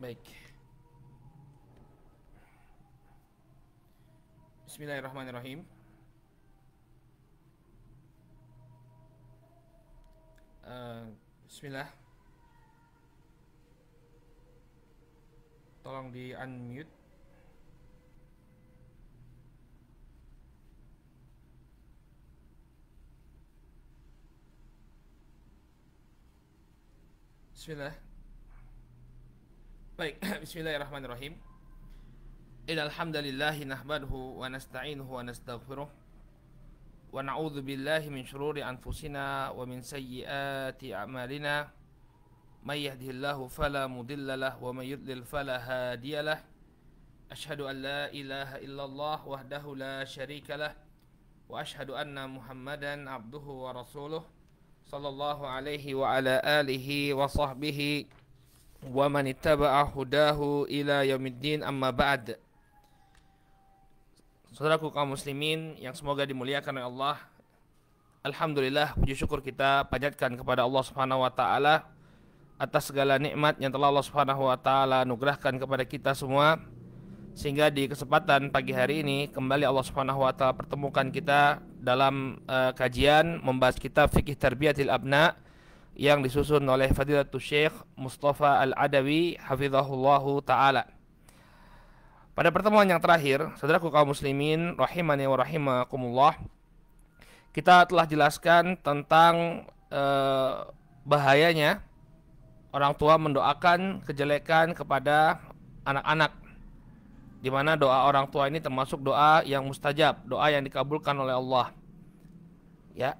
Baik. Bismillahirrahmanirrahim. Bismillah. Tolong di unmute. Bismillah. Baik, bismillahirrahmanirrahim. Innal hamdalillah nahmaduhu wa nasta'inuhu wa nastaghfiruh wa na'udzu billahi min shururi anfusina wa min sayyiati a'malina. May yahdihillahu fala mudilla lahu wa may yudlil fala hadiyalah. Asyhadu an la ilaha illallah wahdahu la syarika lah wa asyhadu anna Muhammadan abduhu wa rasuluh sallallahu alaihi wa ala alihi wa sahbihi wa man ittaba'a hudahu ila yaumiddin, amma ba'd. Saudaraku kaum muslimin yang semoga dimuliakan oleh Allah, alhamdulillah, puji syukur kita panjatkan kepada Allah Subhanahu wa taala atas segala nikmat yang telah Allah Subhanahu wa taala anugerahkan kepada kita semua, sehingga di kesempatan pagi hari ini kembali Allah Subhanahu wa taala pertemukan kita dalam kajian membahas kitab Fikih Tarbiyatil Abna yang disusun oleh Fadilatul Syekh Mustafa Al-Adawi hafizahullahu taala. Pada pertemuan yang terakhir, saudaraku kaum muslimin rahimani wa rahimakumullah, kita telah jelaskan tentang bahayanya orang tua mendoakan kejelekan kepada anak-anak, di mana doa orang tua ini termasuk doa yang mustajab, doa yang dikabulkan oleh Allah. Ya,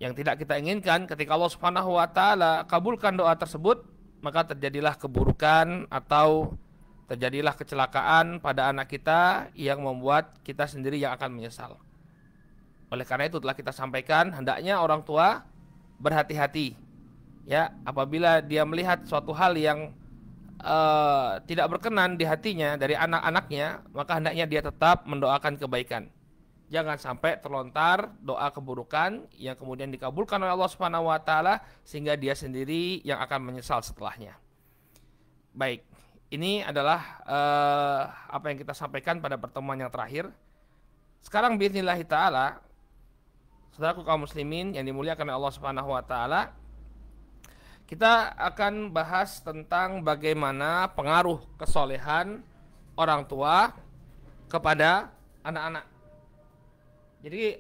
yang tidak kita inginkan ketika Allah Subhanahu wa taala kabulkan doa tersebut, maka terjadilah keburukan atau terjadilah kecelakaan pada anak kita yang membuat kita sendiri yang akan menyesal. Oleh karena itu telah kita sampaikan, hendaknya orang tua berhati-hati, ya, apabila dia melihat suatu hal yang tidak berkenan di hatinya dari anak-anaknya, maka hendaknya dia tetap mendoakan kebaikan. Jangan sampai terlontar doa keburukan yang kemudian dikabulkan oleh Allah Subhanahu wa taala sehingga dia sendiri yang akan menyesal setelahnya. Baik, ini adalah apa yang kita sampaikan pada pertemuan yang terakhir. Sekarang biidznillah taala, saudaraku kaum muslimin yang dimuliakan oleh Allah Subhanahu wa taala, kita akan bahas tentang bagaimana pengaruh kesolehan orang tua kepada anak-anak. Jadi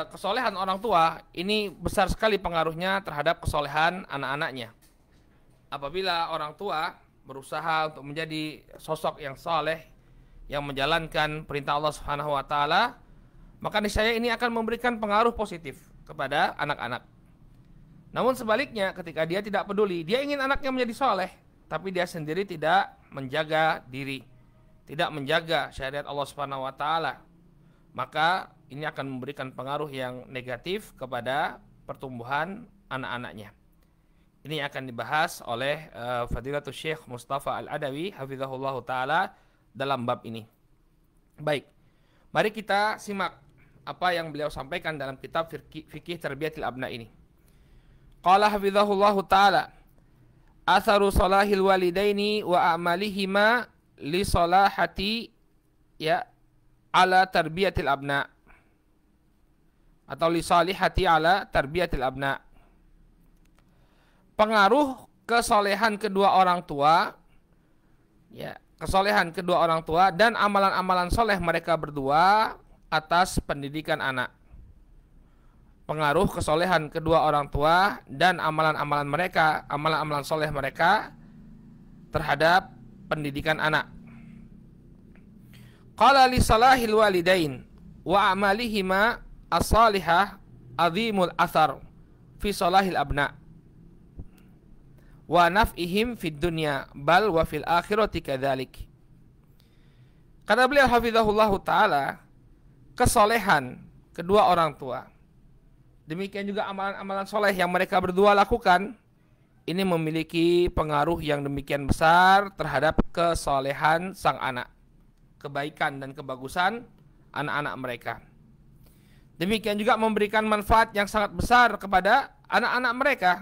kesolehan orang tua ini besar sekali pengaruhnya terhadap kesolehan anak-anaknya. Apabila orang tua berusaha untuk menjadi sosok yang saleh, yang menjalankan perintah Allah Subhanahu wa taala, maka niscaya ini akan memberikan pengaruh positif kepada anak-anak. Namun sebaliknya, ketika dia tidak peduli, dia ingin anaknya menjadi soleh, tapi dia sendiri tidak menjaga diri, tidak menjaga syariat Allah Subhanahu wa taala, maka ini akan memberikan pengaruh yang negatif kepada pertumbuhan anak-anaknya. Ini akan dibahas oleh Fadilatul Syekh Mustafa Al-Adawi hafizahullahu taala dalam bab ini. Baik, mari kita simak apa yang beliau sampaikan dalam kitab Fikih Tarbiyatil Abna ini. Qala hafizahullahu taala, atharu salahil walidaini wa a'malihima li salahati ya ala tarbiyatil abna, atau li salihati ala tarbiyatil abna. Pengaruh kesolehan kedua orang tua, ya, kesolehan kedua orang tua dan amalan-amalan soleh mereka berdua atas pendidikan anak. Pengaruh kesolehan kedua orang tua dan amalan-amalan mereka, amalan-amalan soleh mereka terhadap pendidikan anak. Qala li salahil walidain wa amalihima as-salihah azimul athar fi salahil abna wa naf'ihim fid dunya bal wa fil akhirati kadzalik. Kata beliau hafizahullahu taala, kesolehan kedua orang tua, demikian juga amalan-amalan soleh yang mereka berdua lakukan, ini memiliki pengaruh yang demikian besar terhadap kesolehan sang anak, kebaikan dan kebagusan anak-anak mereka. Demikian juga memberikan manfaat yang sangat besar kepada anak-anak mereka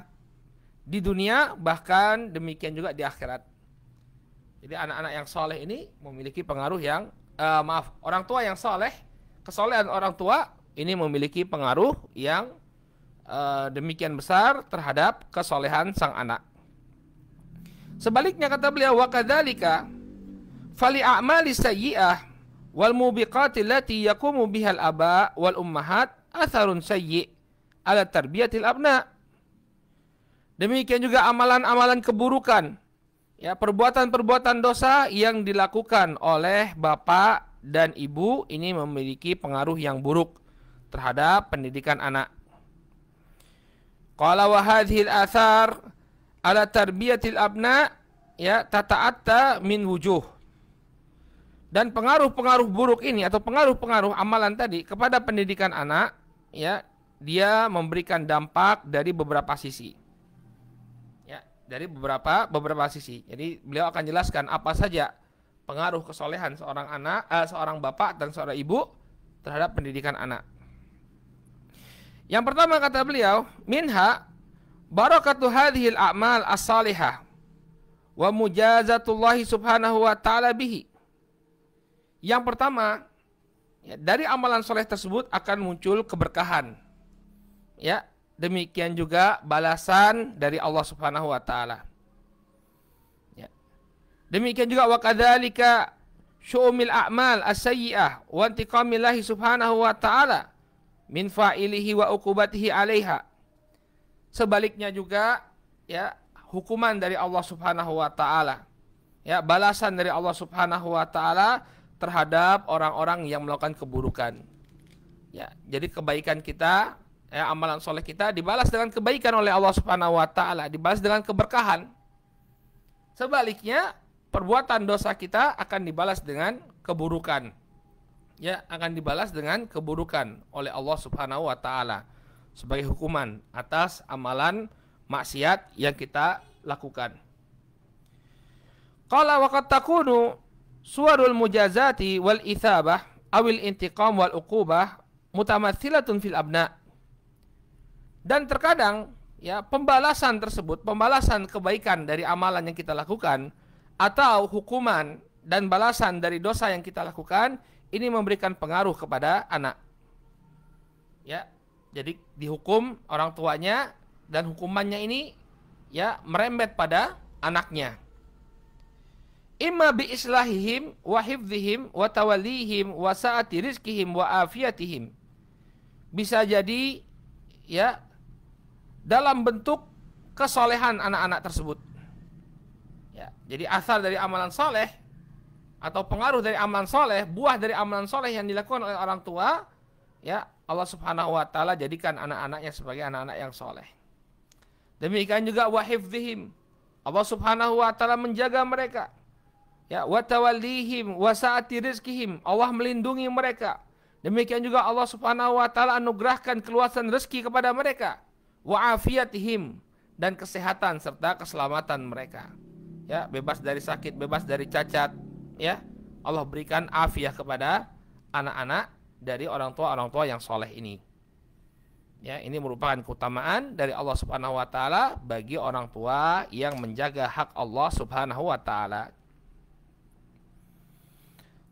di dunia, bahkan demikian juga di akhirat. Jadi anak-anak yang soleh ini memiliki pengaruh yang orang tua yang soleh, kesolehan orang tua ini memiliki pengaruh yang demikian besar terhadap kesolehan sang anak. Sebaliknya kata beliau, wa kadzalika fali a'mali sayyi'ah wal mubiqati allati yaqumu bihal aba wal ummahat atharun sayyi' ala tarbiyatil abna. Demikian juga amalan-amalan keburukan, ya, perbuatan-perbuatan dosa yang dilakukan oleh bapak dan ibu ini memiliki pengaruh yang buruk terhadap pendidikan anak. Qala wa hadhil athar ala tarbiyatil abna, ya, tata'atta min wujuh. Dan pengaruh-pengaruh buruk ini atau pengaruh-pengaruh amalan tadi kepada pendidikan anak, ya, dia memberikan dampak dari beberapa sisi. Ya, dari beberapa sisi. Jadi beliau akan jelaskan apa saja pengaruh kesolehan seorang bapak dan seorang ibu terhadap pendidikan anak. Yang pertama kata beliau, minha barakatu hadhil a'mal as-salihah wa mujazatullahi subhanahu wa ta'ala bihi. Yang pertama, ya, dari amalan soleh tersebut akan muncul keberkahan. Ya, demikian juga balasan dari Allah Subhanahu wa taala. Ya. Demikian juga wa kadzalika syu'umil a'mal as-sayyi'ah wa intiqamillahi Subhanahu wa taala min fa'ilihi wa uqubatihi 'alaiha. Sebaliknya juga, ya, hukuman dari Allah Subhanahu wa taala. Ya, balasan dari Allah Subhanahu wa taala terhadap orang-orang yang melakukan keburukan. Ya, jadi kebaikan kita, ya, amalan soleh kita dibalas dengan kebaikan oleh Allah Subhanahu wa taala, dibalas dengan keberkahan. Sebaliknya, perbuatan dosa kita akan dibalas dengan keburukan. Ya, akan dibalas dengan keburukan oleh Allah Subhanahu wa taala sebagai hukuman atas amalan maksiat yang kita lakukan. Qala wa qad takunu suwarul mujazati wal ithabah awil intiqam wal uqubah mutamatsilatun fil abna. Dan terkadang, ya, pembalasan tersebut, pembalasan kebaikan dari amalan yang kita lakukan atau hukuman dan balasan dari dosa yang kita lakukan ini memberikan pengaruh kepada anak. Ya, jadi dihukum orang tuanya dan hukumannya ini, ya, merembet pada anaknya. Imma bi islahihim wa hifdzihim wa tawallihim wa sa'ati rizqihim wa afiyatihim. Bisa jadi, ya, dalam bentuk kesolehan anak-anak tersebut. Ya, jadi asal dari amalan soleh atau pengaruh dari amalan soleh, buah dari amalan soleh yang dilakukan oleh orang tua, ya, Allah Subhanahu wa taala jadikan anak-anaknya sebagai anak-anak yang soleh. Demikian juga wa hifdzihim, Allah Subhanahu wa taala menjaga mereka. Ya, wa tawallihim wa sa'ati rizqihim, Allah melindungi mereka. Demikian juga Allah Subhanahu wa taala anugerahkan keluasan rezeki kepada mereka. Wa afiyatihim, dan kesehatan serta keselamatan mereka. Ya, bebas dari sakit, bebas dari cacat, ya. Allah berikan afiah kepada anak-anak dari orang tua yang soleh ini. Ya, ini merupakan keutamaan dari Allah Subhanahu wa taala bagi orang tua yang menjaga hak Allah Subhanahu wa taala.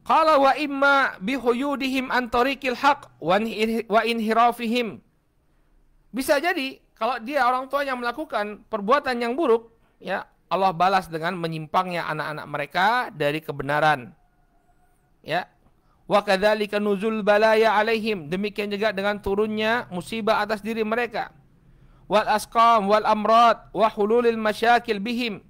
Qala wa imma bihuyudihim an tariqil haq wa inhirafihim. Bisa jadi kalau dia orang tua yang melakukan perbuatan yang buruk, ya, Allah balas dengan menyimpangnya anak-anak mereka dari kebenaran. Ya. Wa kadzalika nuzul balaya alaihim, demikian juga dengan turunnya musibah atas diri mereka. Wal asqam wal amrad wa hululil masyakil bihim.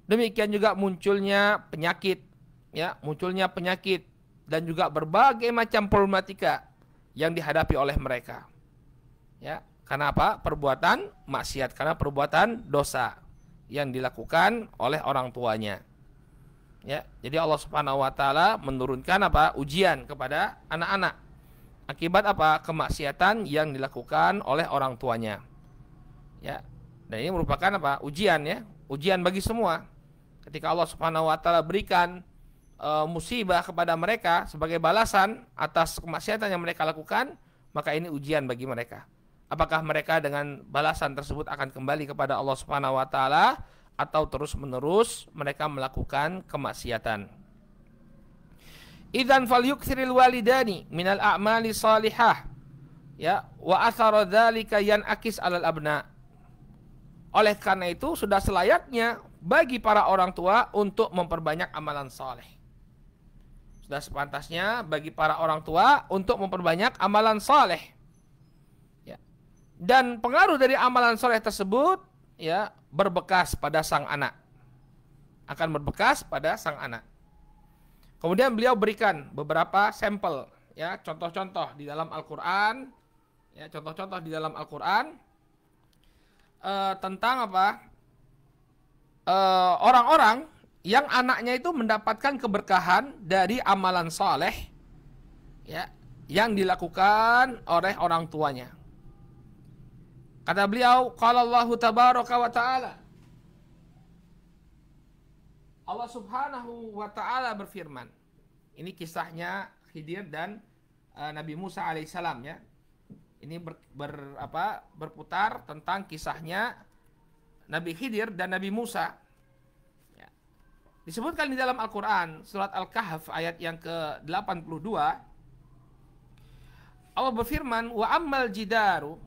Demikian juga munculnya penyakit, ya, munculnya penyakit dan juga berbagai macam problematika yang dihadapi oleh mereka. Ya, karena apa? Perbuatan maksiat, karena perbuatan dosa yang dilakukan oleh orang tuanya. Ya, jadi Allah Subhanahu wa taala menurunkan apa? Ujian kepada anak-anak. Akibat apa? Kemaksiatan yang dilakukan oleh orang tuanya. Ya. Dan ini merupakan apa? Ujian, ya. Ujian bagi semua. Ketika Allah Subhanahu wa taala berikan musibah kepada mereka sebagai balasan atas kemaksiatan yang mereka lakukan, maka ini ujian bagi mereka. Apakah mereka dengan balasan tersebut akan kembali kepada Allah Subhanahu wa taala atau terus-menerus mereka melakukan kemaksiatan. Idzan falyukthiril walidani minal a'mali salihah, ya, wa athara dzalika yanakis 'alal abna. Oleh karena itu sudah selayaknya bagi para orang tua untuk memperbanyak amalan saleh. Sudah sepantasnya bagi para orang tua untuk memperbanyak amalan saleh. Ya. Dan pengaruh dari amalan saleh tersebut, ya, berbekas pada sang anak. Akan berbekas pada sang anak. Kemudian beliau berikan beberapa sampel, ya, contoh-contoh di dalam Al-Qur'an, ya, contoh-contoh di dalam Al-Qur'an tentang apa? Orang-orang yang anaknya itu mendapatkan keberkahan dari amalan saleh, ya, yang dilakukan oleh orang tuanya. Kata beliau, qala Allahu tabaraka wa ta'ala, Allah Subhanahu wa ta'ala berfirman. Ini kisahnya Khidir dan Nabi Musa alaihissalam, ya. Ini berputar tentang kisahnya Nabi Khidir dan Nabi Musa. Ya. Disebutkan di dalam Al-Qur'an surat Al-Kahf ayat yang ke-82. Allah berfirman, wa ammal jidaru.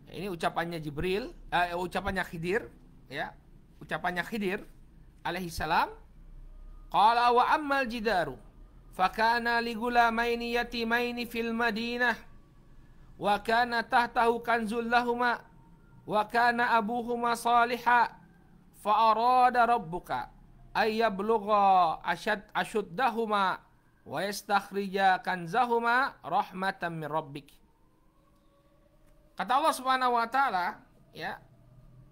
Ini ucapannya Jibril, ucapannya Khidir, ya. Ucapannya Khidir alaihi salam, qala wa ammal jidaru fakana li gulamaini yatimaini fil madinah wa kana tahtahu kanzul lahuma wa kana abuhuma salihah fa arada rabbuka ay yablugha ashuddahuma wa yastakhrija kanzahuma rahmatan min rabbik. Kata Allah Subhanahu wa taala, ya,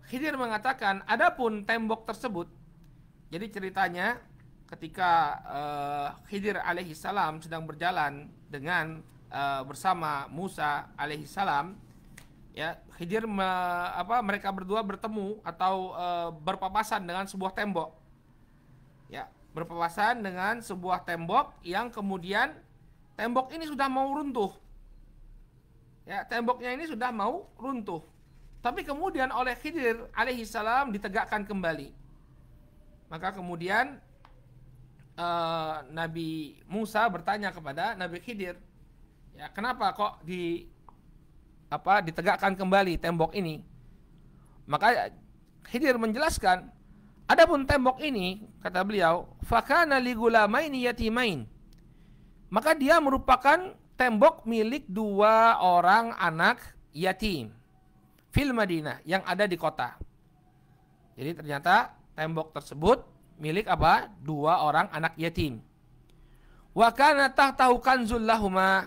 Khidir mengatakan, adapun tembok tersebut. Jadi ceritanya ketika Khidir alaihi salam sedang berjalan dengan bersama Musa alaihi salam, ya, Khidir mereka berdua bertemu atau berpapasan dengan sebuah tembok. Ya, berpapasan dengan sebuah tembok yang kemudian tembok ini sudah mau runtuh. Ya, temboknya ini sudah mau runtuh. Tapi kemudian oleh Khidir alaihi salam ditegakkan kembali. Maka kemudian Nabi Musa bertanya kepada Nabi Khidir, ya, kenapa kok ditegakkan kembali tembok ini? Maka Khidir menjelaskan, adapun tembok ini, kata beliau, fakana li gulamaini yatimain. Maka dia merupakan tembok milik dua orang anak yatim fil Madinah yang ada di kota. Jadi ternyata tembok tersebut milik apa? Dua orang anak yatim. Wa kana tahtahu kanzul lahuma.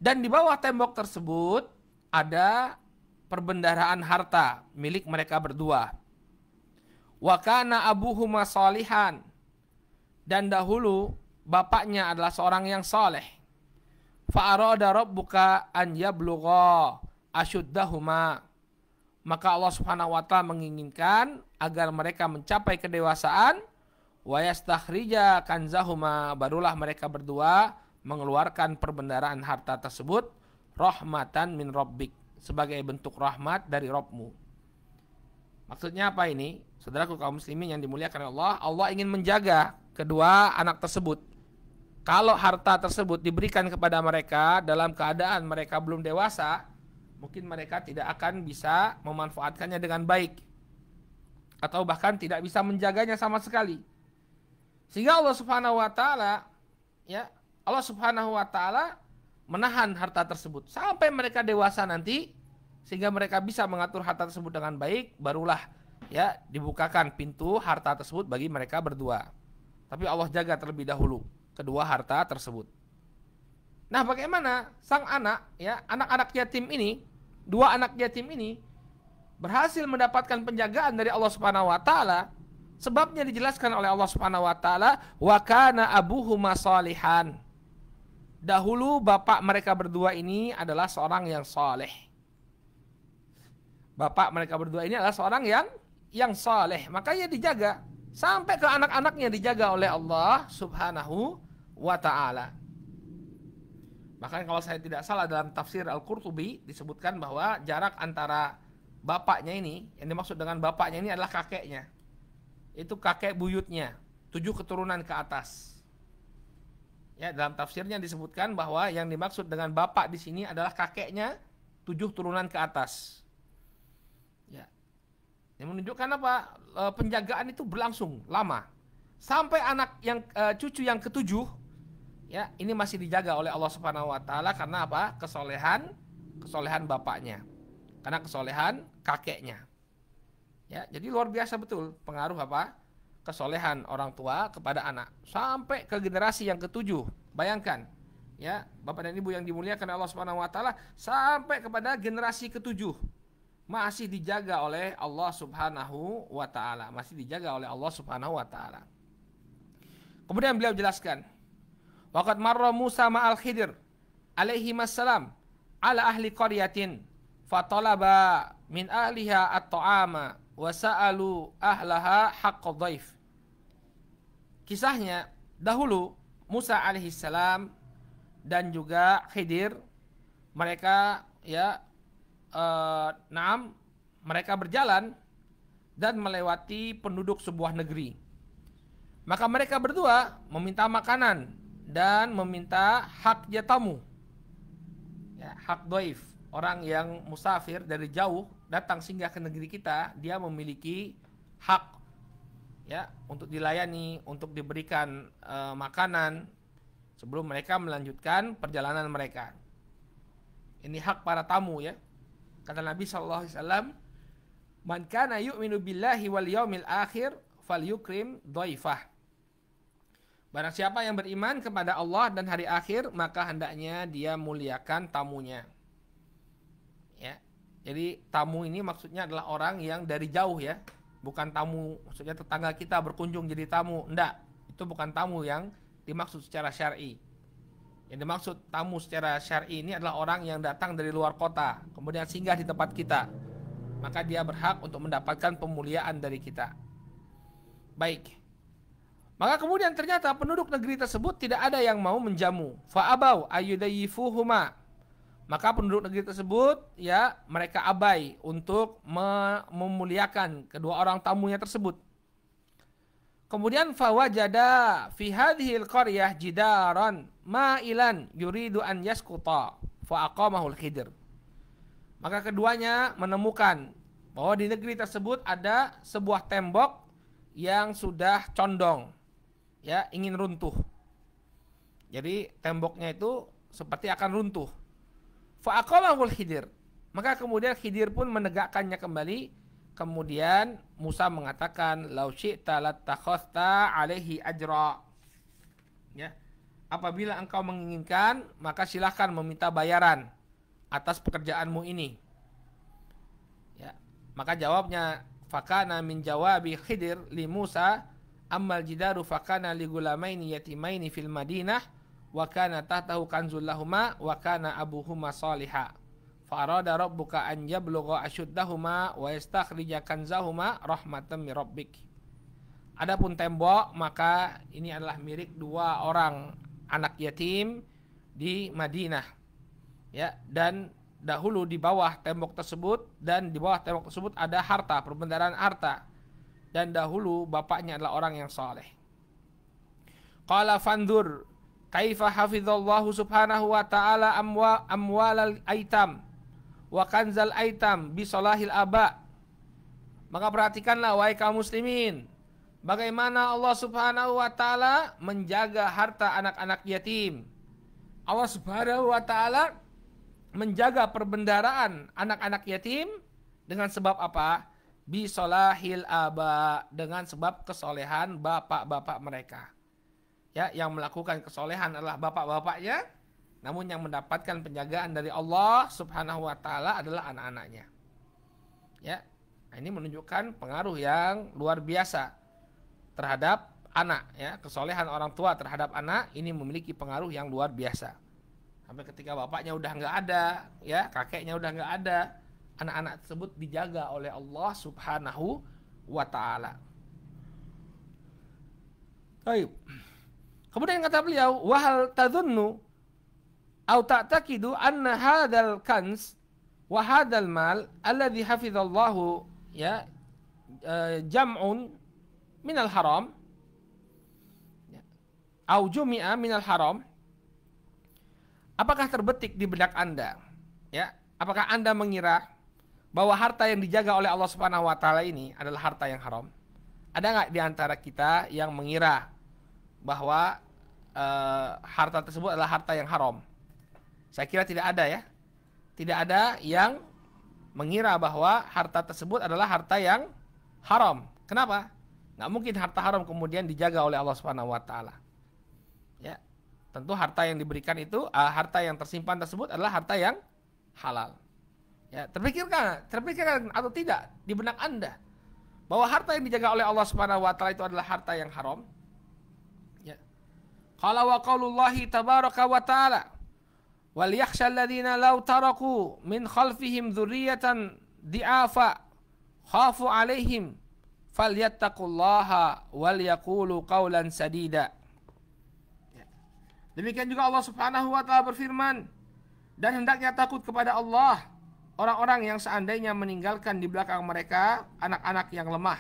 Dan di bawah tembok tersebut ada perbendaharaan harta milik mereka berdua. Wa kana abuhuma salihan. Dan dahulu bapaknya adalah seorang yang saleh. Fa arada rabbuka an yablugha ashuddahuma. Maka Allah Subhanahu wa taala menginginkan agar mereka mencapai kedewasaan, wa yastakhrija kanzahuma, barulah mereka berdua mengeluarkan perbendaharaan harta tersebut, rahmatan min rabbik, sebagai bentuk rahmat dari Rabbmu. Maksudnya apa ini? Saudaraku kaum muslimin yang dimuliakan Allah, Allah ingin menjaga kedua anak tersebut. Kalau harta tersebut diberikan kepada mereka dalam keadaan mereka belum dewasa, mungkin mereka tidak akan bisa memanfaatkannya dengan baik, atau bahkan tidak bisa menjaganya sama sekali. Sehingga Allah Subhanahu wa taala, ya, Allah Subhanahu wa taala menahan harta tersebut sampai mereka dewasa nanti, sehingga mereka bisa mengatur harta tersebut dengan baik, barulah, ya, dibukakan pintu harta tersebut bagi mereka berdua. Tapi Allah jaga terlebih dahulu kedua harta tersebut. Nah, bagaimana sang anak, ya, anak-anak yatim ini, dua anak yatim ini berhasil mendapatkan penjagaan dari Allah Subhanahu wa taala? Sebabnya dijelaskan oleh Allah Subhanahu wa taala, wa kana abuhuma salihan. Dahulu bapak mereka berdua ini adalah seorang yang saleh. Bapak mereka berdua ini adalah seorang yang saleh, makanya dijaga sampai ke anak-anaknya dijaga oleh Allah Subhanahu wa ta'ala. Bahkan kalau saya tidak salah dalam tafsir Al-Qurtubi disebutkan bahwa jarak antara bapaknya ini, yang dimaksud dengan bapaknya ini adalah kakeknya. Itu kakek buyutnya, 7 keturunan ke atas. Ya, dalam tafsirnya disebutkan bahwa yang dimaksud dengan bapak di sini adalah kakeknya 7 turunan ke atas. Ya. Yang menunjukkan apa? Penjagaan itu berlangsung lama. Sampai anak yang cucu yang ketujuh, ya, ini masih dijaga oleh Allah Subhanahu wa taala karena apa? Kesolehan bapaknya. Karena kesolehan kakeknya. Ya, jadi luar biasa betul pengaruh apa? Kesolehan orang tua kepada anak sampai ke generasi yang ketujuh. Bayangkan, ya, Bapak dan Ibu yang dimuliakan Allah Subhanahu wa taala, sampai kepada generasi ketujuh masih dijaga oleh Allah Subhanahu wa taala, masih dijaga oleh Allah Subhanahu wa taala. Kemudian beliau jelaskan, waqad marra Musa ma'al Khidir alaihi wassalam ala ahli qaryatin fatalaba min ahliha at-ta'ama wa sa'alu ahlaha haqqa dhaif. Kisahnya, dahulu Musa alaihissalam dan juga Khidir, mereka mereka berjalan dan melewati penduduk sebuah negeri. Maka mereka berdua meminta makanan dan meminta hak tamu, ya, hak dhaif. Orang yang musafir dari jauh datang singgah ke negeri kita, dia memiliki hak, ya, untuk dilayani, untuk diberikan makanan sebelum mereka melanjutkan perjalanan mereka. Ini hak para tamu, ya. Kata Nabi SAW, man kana yu'minu billahi wal yaumil akhir falyukrim dhaifah. Barang siapa yang beriman kepada Allah dan hari akhir, maka hendaknya dia muliakan tamunya. Ya. Jadi tamu ini maksudnya adalah orang yang dari jauh, ya. Bukan tamu maksudnya tetangga kita berkunjung jadi tamu. Enggak, itu bukan tamu yang dimaksud secara syar'i. Yang dimaksud tamu secara syar'i ini adalah orang yang datang dari luar kota, kemudian singgah di tempat kita. Maka dia berhak untuk mendapatkan pemuliaan dari kita. Baik. Maka kemudian ternyata penduduk negeri tersebut tidak ada yang mau menjamu. Fa'abau ayyudayifuhuma. Maka penduduk negeri tersebut, ya, mereka abai untuk memuliakan kedua orang tamunya tersebut. Kemudian fawajada fi hadhil qaryah jidaran ma'ilan yuridu an yasquta fa aqamahu al-Khidir. Maka keduanya menemukan bahwa di negeri tersebut ada sebuah tembok yang sudah condong, ya, ingin runtuh. Jadi temboknya itu seperti akan runtuh. Fa aqamahu al-Khidir. Maka kemudian Khidir pun menegakkannya kembali. Kemudian Musa mengatakan, lau syi'ta lattakhadhta alaihi ajra. Ya. Apabila engkau menginginkan, maka silahkan meminta bayaran atas pekerjaanmu ini. Ya. Maka jawabnya, fakana min jawabi Khidir li Musa ammal jidaru fakana li gulamaini yatimaini fil Madinah wa kana tahtahu kanzul lahuma wa kana abuhuma salihah. Farada rabbuka an yablugha ashuddahuma wa yastakhrija kanzahuma rahmatan min rabbik. Adapun tembok, maka ini adalah milik dua orang anak yatim di Madinah. Ya, dan dahulu di bawah tembok tersebut ada harta, perbendaharaan harta. Dan dahulu bapaknya adalah orang yang saleh. Qala fandur kaifa hafizallahu subhanahu wa ta'ala amwalal aitam wa kanzal aitam bisolahil aba. Maka perhatikanlah wahai kaum muslimin, bagaimana Allah Subhanahu wa taala menjaga harta anak-anak yatim. Allah Subhanahu wa taala menjaga perbendaharaan anak-anak yatim dengan sebab apa? Bisolahil aba, dengan sebab kesolehan bapak-bapak mereka. Ya, yang melakukan kesolehan adalah bapak-bapaknya, namun yang mendapatkan penjagaan dari Allah Subhanahu wa taala adalah anak-anaknya. Ya. Ini menunjukkan pengaruh yang luar biasa terhadap anak, ya. Kesolehan orang tua terhadap anak ini memiliki pengaruh yang luar biasa. Sampai ketika bapaknya udah enggak ada, ya, kakeknya udah enggak ada, anak-anak tersebut dijaga oleh Allah Subhanahu wa taala. Baik. Kemudian kata beliau, "Wa hal tadhunnu au ta'taqidu anna hadzal kanz Wa hadzal mal alladhi hafizallahu ya jam'un minal haram au jumi'a minal haram. Apakah terbetik di benak Anda? Ya, apakah Anda mengira bahwa harta yang dijaga oleh Allah Subhanahu wa taala ini adalah harta yang haram? Ada nggak di antara kita yang mengira bahwa harta tersebut adalah harta yang haram? Saya kira tidak ada ya. Tidak ada yang mengira bahwa harta tersebut adalah harta yang haram. Kenapa? Nggak mungkin harta haram kemudian dijaga oleh Allah Subhanahu wa taala. Ya. Tentu harta yang diberikan itu, harta yang tersimpan tersebut adalah harta yang halal. Ya, terpikirkan atau tidak di benak Anda bahwa harta yang dijaga oleh Allah Subhanahu wa taala itu adalah harta yang haram? Ya. Qala wa qaulullahi tabaraka wa taala wal yakhshal ladzina law taraku min khalfihim dzurriyyatan di'afa khafu 'alaihim falyattaqullaha wal yaqulu qawlan sadida. Demikian juga Allah Subhanahu wa taala berfirman, dan hendaknya takut kepada Allah orang-orang yang seandainya meninggalkan di belakang mereka anak-anak yang lemah,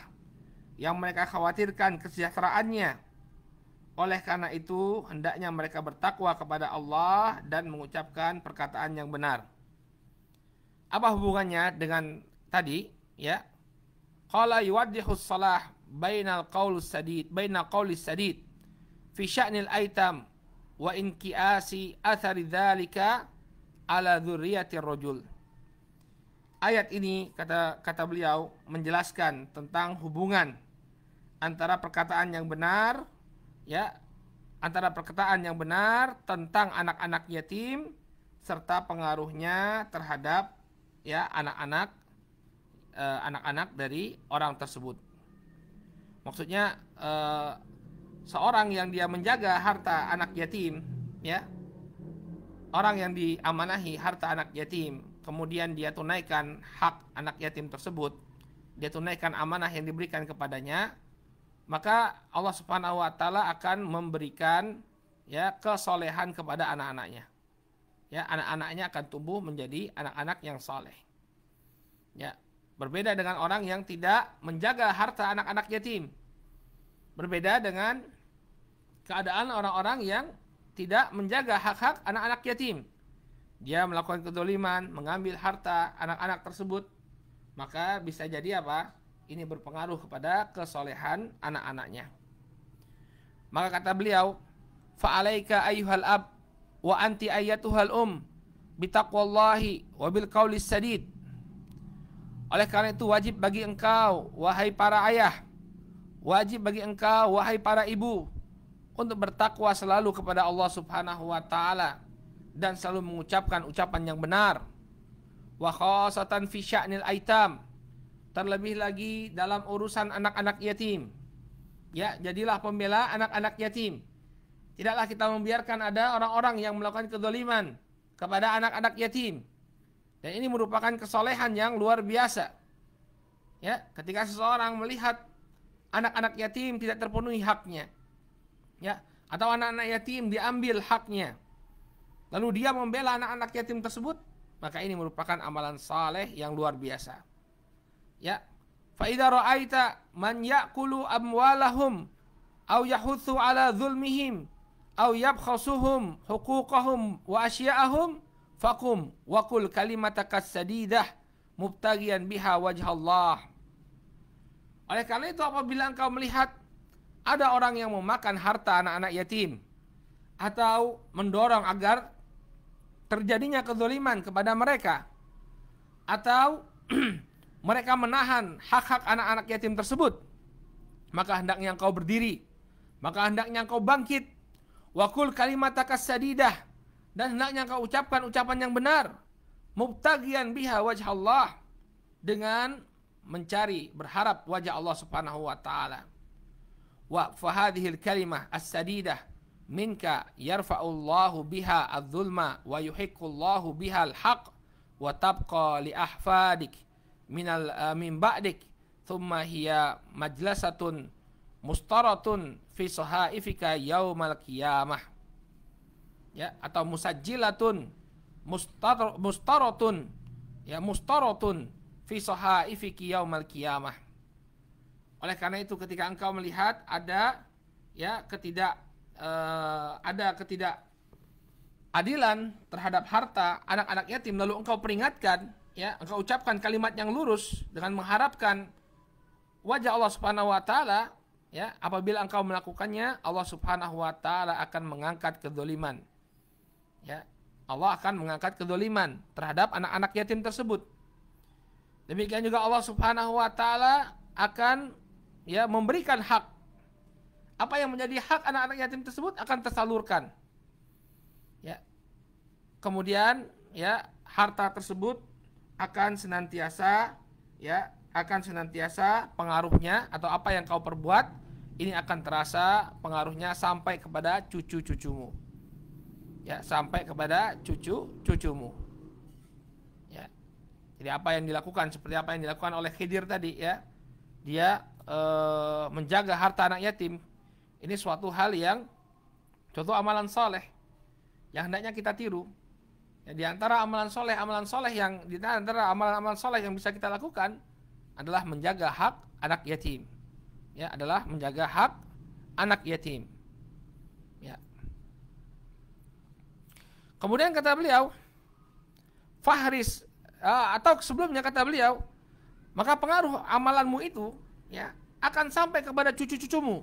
yang mereka khawatirkan kesejahteraannya. Oleh karena itu, hendaknya mereka bertakwa kepada Allah dan mengucapkan perkataan yang benar. Apa hubungannya dengan tadi? Ya, qala yuwaddihus salah bainal qaulis sadid fi sya'nil aitam wa inqiasi athari dzalika ala dzurriyyatir rajul. Ayat ini kata beliau menjelaskan tentang hubungan antara perkataan yang benar, ya, antara perkataan yang benar tentang anak-anak yatim serta pengaruhnya terhadap ya anak-anak dari orang tersebut. Maksudnya seorang yang dia menjaga harta anak yatim, ya, orang yang diamanahi harta anak yatim, kemudian dia tunaikan hak anak yatim tersebut, dia tunaikan amanah yang diberikan kepadanya, maka Allah Subhanahu wa taala akan memberikan ya kesolehan kepada anak-anaknya. Ya, anak-anaknya akan tumbuh menjadi anak-anak yang soleh. Ya, berbeda dengan orang yang tidak menjaga harta anak-anak yatim. Berbeda dengan keadaan orang-orang yang tidak menjaga hak-hak anak-anak yatim. Dia melakukan kezaliman, mengambil harta anak-anak tersebut, maka bisa jadi apa? Ini berpengaruh kepada kesolehan anak-anaknya. Maka kata beliau, fa'alaika ayyuhal ab wa anti ayyatuhal bitaqwallahi wa bil qaulis sadid. Oleh karena itu wajib bagi engkau wahai para ayah, wajib bagi engkau wahai para ibu untuk bertakwa selalu kepada Allah Subhanahu wa taala dan selalu mengucapkan ucapan yang benar. Wa khasatan fi sya'nil aitam, terlebih lagi dalam urusan anak-anak yatim. Ya, jadilah pembela anak-anak yatim. Tidaklah kita membiarkan ada orang-orang yang melakukan kezaliman kepada anak-anak yatim. Dan ini merupakan kesolehan yang luar biasa. Ya, ketika seseorang melihat anak-anak yatim tidak terpenuhi haknya, ya, atau anak-anak yatim diambil haknya, lalu dia membela anak-anak yatim tersebut, maka ini merupakan amalan saleh yang luar biasa. Ya, fa idza ra'aita man ya'kulu amwalahum aw yahutsu ala zulmihim aw yabkhasuhum huquqahum wa asya'ahum faqum wa qul kalimataka sadidah mubtagian biha wajhallah. Oleh karena itu, apabila engkau melihat ada orang yang memakan harta anak-anak yatim atau mendorong agar terjadinya kezaliman kepada mereka, atau mereka menahan hak-hak anak-anak yatim tersebut, maka hendaknya engkau berdiri, maka hendaknya engkau bangkit, waqul kalimataka sadidah, dan hendaknya engkau ucapkan ucapan yang benar, mubtagian biha wajhallah, dengan mencari, berharap wajah Allah Subhanahu wa taala. Wa fahadhil kalimah as-sadidah minka yarfa'ullahu biha adz-zulma wa yuhiqqullahu biha al-haq wa tabqa li ahfadik min ba'dik thumma hiya majlasatun mustaratun fi sahaifika yaumal qiyamah. Ya, atau musajjilatun mustaratun, ya mustaratun fi sahaifiki yaumal qiyamah. Oleh karena itu ketika engkau melihat ada ya ketidakadilan terhadap harta anak-anak yatim, lalu engkau peringatkan, ya, engkau ucapkan kalimat yang lurus dengan mengharapkan wajah Allah Subhanahu wa taala, ya, apabila engkau melakukannya, Allah Subhanahu wa taala akan mengangkat kedzaliman. Ya, Allah akan mengangkat kedzaliman terhadap anak-anak yatim tersebut. Demikian juga Allah Subhanahu wa taala akan ya memberikan hak. Apa yang menjadi hak anak-anak yatim tersebut akan tersalurkan. Ya. Kemudian ya harta tersebut akan senantiasa pengaruhnya atau apa yang kau perbuat ini akan terasa pengaruhnya sampai kepada cucu-cucumu. Ya, sampai kepada cucu-cucumu. Ya. Jadi apa yang dilakukan seperti apa yang dilakukan oleh Khidir tadi, ya. Dia menjaga harta anak yatim. Ini suatu hal yang contoh amalan soleh yang hendaknya kita tiru. Ya, di antara amalan soleh yang bisa kita lakukan adalah menjaga hak anak yatim. Ya, adalah menjaga hak anak yatim. Ya. Kemudian kata beliau, fahris atau sebelumnya kata beliau, maka pengaruh amalanmu itu ya akan sampai kepada cucu-cucumu.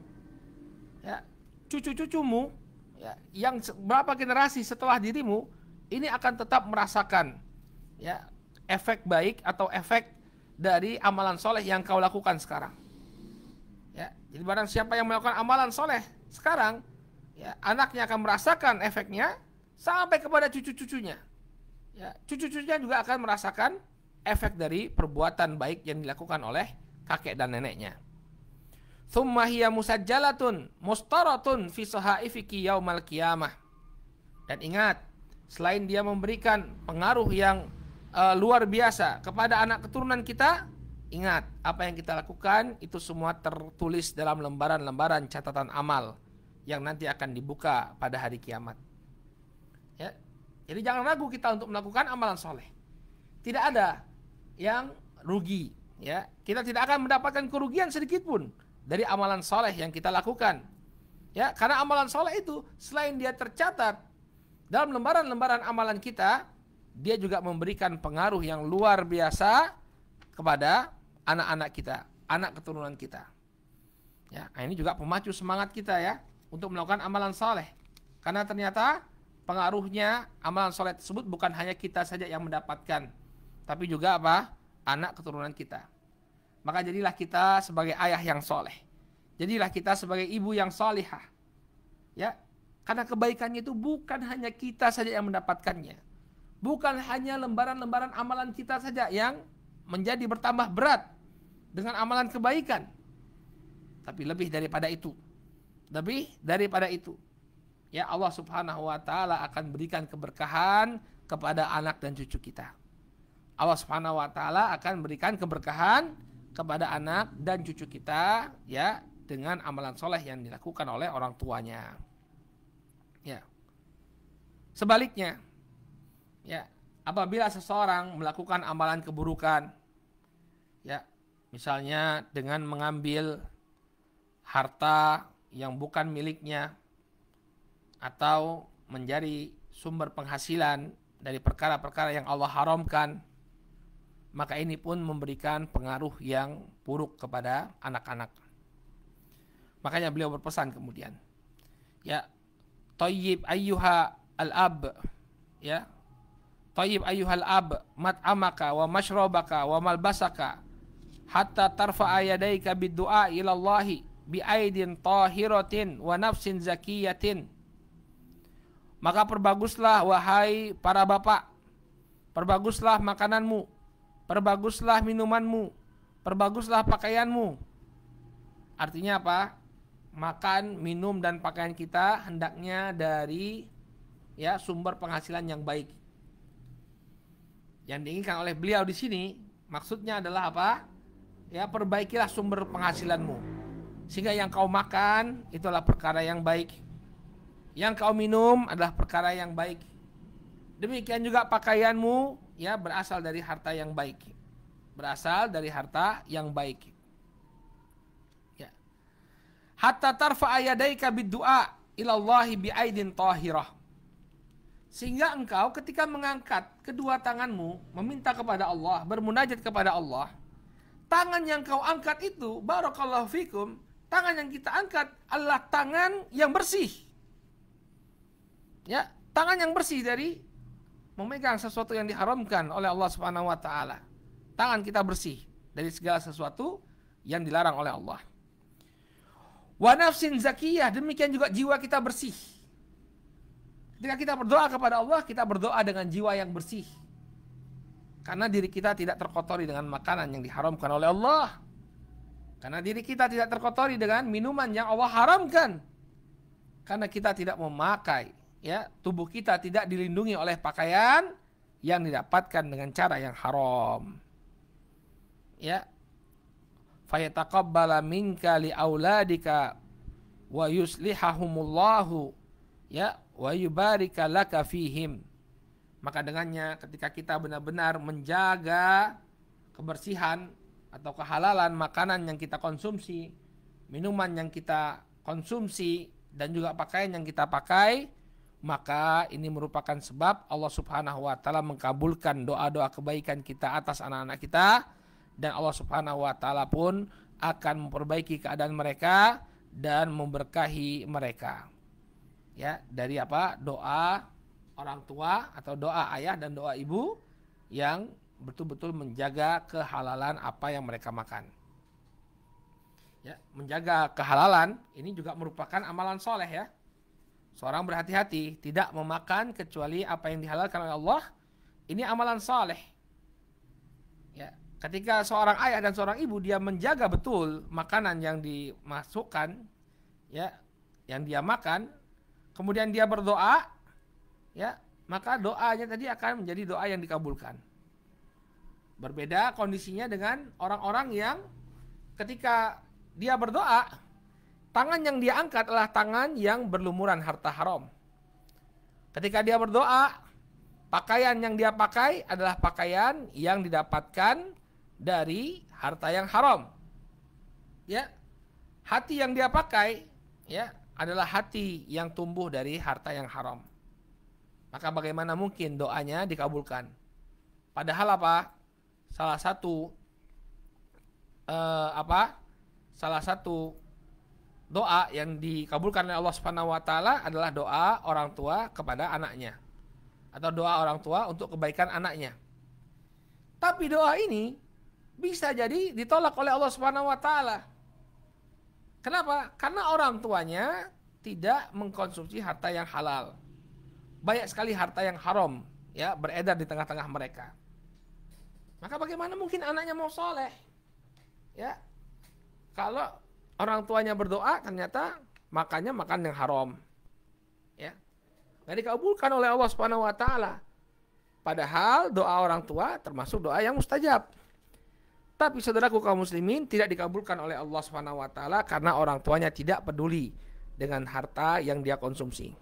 Ya, cucu-cucumu ya, yang berapa generasi setelah dirimu ini akan tetap merasakan ya efek baik atau efek dari amalan soleh yang kau lakukan sekarang. Ya, jadi barang siapa yang melakukan amalan soleh sekarang, ya, anaknya akan merasakan efeknya sampai kepada cucu-cucunya. Ya, cucu-cucunya juga akan merasakan efek dari perbuatan baik yang dilakukan oleh kakek dan neneknya. Tsumma hiya musajjalatun mustaratun fi sahaifiki yaumal qiyamah. Dan ingat, selain dia memberikan pengaruh yang luar biasa kepada anak keturunan kita, ingat, apa yang kita lakukan itu semua tertulis dalam lembaran-lembaran catatan amal yang nanti akan dibuka pada hari kiamat. Ya. Jadi jangan ragu kita untuk melakukan amalan soleh. Tidak ada yang rugi, ya. Kita tidak akan mendapatkan kerugian sedikit pun dari amalan soleh yang kita lakukan, ya, karena amalan soleh itu selain dia tercatat dalam lembaran-lembaran amalan kita, dia juga memberikan pengaruh yang luar biasa kepada anak-anak kita, anak keturunan kita. Ya, ini juga pemacu semangat kita ya untuk melakukan amalan soleh, karena ternyata pengaruhnya amalan soleh tersebut bukan hanya kita saja yang mendapatkan, tapi juga apa? Anak keturunan kita. Maka jadilah kita sebagai ayah yang soleh. Jadilah kita sebagai ibu yang solihah. Ya, karena kebaikannya itu bukan hanya kita saja yang mendapatkannya. Bukan hanya lembaran-lembaran amalan kita saja yang menjadi bertambah berat dengan amalan kebaikan. Tapi lebih daripada itu. Lebih daripada itu. Ya, Allah Subhanahu wa taala akan berikan keberkahan kepada anak dan cucu kita. Allah Subhanahu wa taala akan berikan keberkahan kepada anak dan cucu kita ya dengan amalan soleh yang dilakukan oleh orang tuanya. Ya. Sebaliknya, ya, apabila seseorang melakukan amalan keburukan, ya, misalnya dengan mengambil harta yang bukan miliknya atau menjadi sumber penghasilan dari perkara-perkara yang Allah haramkan, maka ini pun memberikan pengaruh yang buruk kepada anak-anak. Makanya beliau berpesan kemudian, ya, Tayyib ayyuha al-ab, ya, Tayyib ayyuhal ab mat'amaka wa mashrabaka wa malbasaka hatta tarfa'a yadayka bid-du'a ila Allahi bi aidin tahiratin wa nafsin zakiyatin. Maka perbaguslah wahai para bapak, perbaguslah makananmu, perbaguslah minumanmu, perbaguslah pakaianmu. Artinya apa? Makan, minum dan pakaian kita hendaknya dari ya sumber penghasilan yang baik. Yang diinginkan oleh beliau di sini maksudnya adalah apa? Ya, perbaikilah sumber penghasilanmu sehingga yang kau makan itulah perkara yang baik, yang kau minum adalah perkara yang baik, Demikian juga pakaianmu ya berasal dari harta yang baik. Berasal dari harta yang baik. Ya. Hatta tarfa'a yadaika bid-du'a ilallahi bi'aidin tahirah. Sehingga engkau ketika mengangkat kedua tanganmu meminta kepada Allah, bermunajat kepada Allah, tangan yang kau angkat itu, barakallahu fikum, tangan yang kita angkat adalah tangan yang bersih. Ya, tangan yang bersih dari memegang sesuatu yang diharamkan oleh Allah Subhanahu wa taala. Tangan kita bersih dari segala sesuatu yang dilarang oleh Allah. Wa nafsin zakiyah, demikian juga jiwa kita bersih. Ketika kita berdoa kepada Allah, kita berdoa dengan jiwa yang bersih. Karena diri kita tidak terkotori dengan makanan yang diharamkan oleh Allah. Karena diri kita tidak terkotori dengan minuman yang Allah haramkan. Karena kita tidak memakai, ya, tubuh kita tidak dilindungi oleh pakaian yang didapatkan dengan cara yang haram. Ya. Fayataqabbala minka li auladika wa yuslihahumullahu, ya, wa yubarika laka fihim. Maka dengannya ketika kita benar-benar menjaga kebersihan atau kehalalan makanan yang kita konsumsi, minuman yang kita konsumsi, dan juga pakaian yang kita pakai, maka ini merupakan sebab Allah Subhanahu wa taala mengkabulkan doa-doa kebaikan kita atas anak-anak kita, dan Allah Subhanahu wa taala pun akan memperbaiki keadaan mereka dan memberkahi mereka. Ya, dari apa? Doa orang tua atau doa ayah dan doa ibu yang betul-betul menjaga kehalalan apa yang mereka makan. Ya, menjaga kehalalan ini juga merupakan amalan soleh ya. Seorang berhati-hati tidak memakan kecuali apa yang dihalalkan oleh Allah. Ini amalan soleh. Ya, ketika seorang ayah dan seorang ibu dia menjaga betul makanan yang dimasukkan, ya, yang dia makan, kemudian dia berdoa, ya, maka doanya tadi akan menjadi doa yang dikabulkan. Berbeda kondisinya dengan orang-orang yang ketika dia berdoa, tangan yang dia angkat adalah tangan yang berlumuran harta haram. Ketika dia berdoa, pakaian yang dia pakai adalah pakaian yang didapatkan dari harta yang haram. Ya, hati yang dia pakai, ya, adalah hati yang tumbuh dari harta yang haram. Maka bagaimana mungkin doanya dikabulkan? Padahal apa? Salah satu doa yang dikabulkan oleh Allah Subhanahu wa taala adalah doa orang tua kepada anaknya, atau doa orang tua untuk kebaikan anaknya. Tapi doa ini bisa jadi ditolak oleh Allah Subhanahu wa taala. Kenapa? Karena orang tuanya tidak mengkonsumsi harta yang halal. Banyak sekali harta yang haram, ya, beredar di tengah-tengah mereka. Maka bagaimana mungkin anaknya mau soleh? Ya, kalau orang tuanya berdoa ternyata makannya makan yang haram, ya, nggak dikabulkan oleh Allah Subhanahu wa taala. Padahal doa orang tua termasuk doa yang mustajab. Tapi saudaraku kaum muslimin, tidak dikabulkan oleh Allah Subhanahu wa taala karena orang tuanya tidak peduli dengan harta yang dia konsumsi.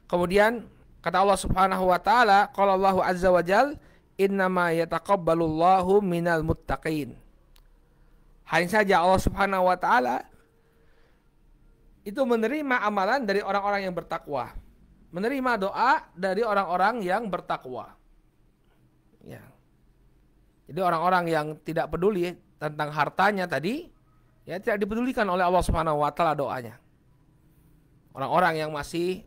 Kemudian kata Allah Subhanahu wa taala, qala Allahu azza wa jal, innama yataqabbalullahu minal muttaqin. Hanya saja Allah Subhanahu wa taala itu menerima amalan dari orang-orang yang bertakwa. Menerima doa dari orang-orang yang bertakwa. Ya. Jadi orang-orang yang tidak peduli tentang hartanya tadi, ya, tidak dipedulikan oleh Allah Subhanahu wa taala doanya. Orang-orang yang masih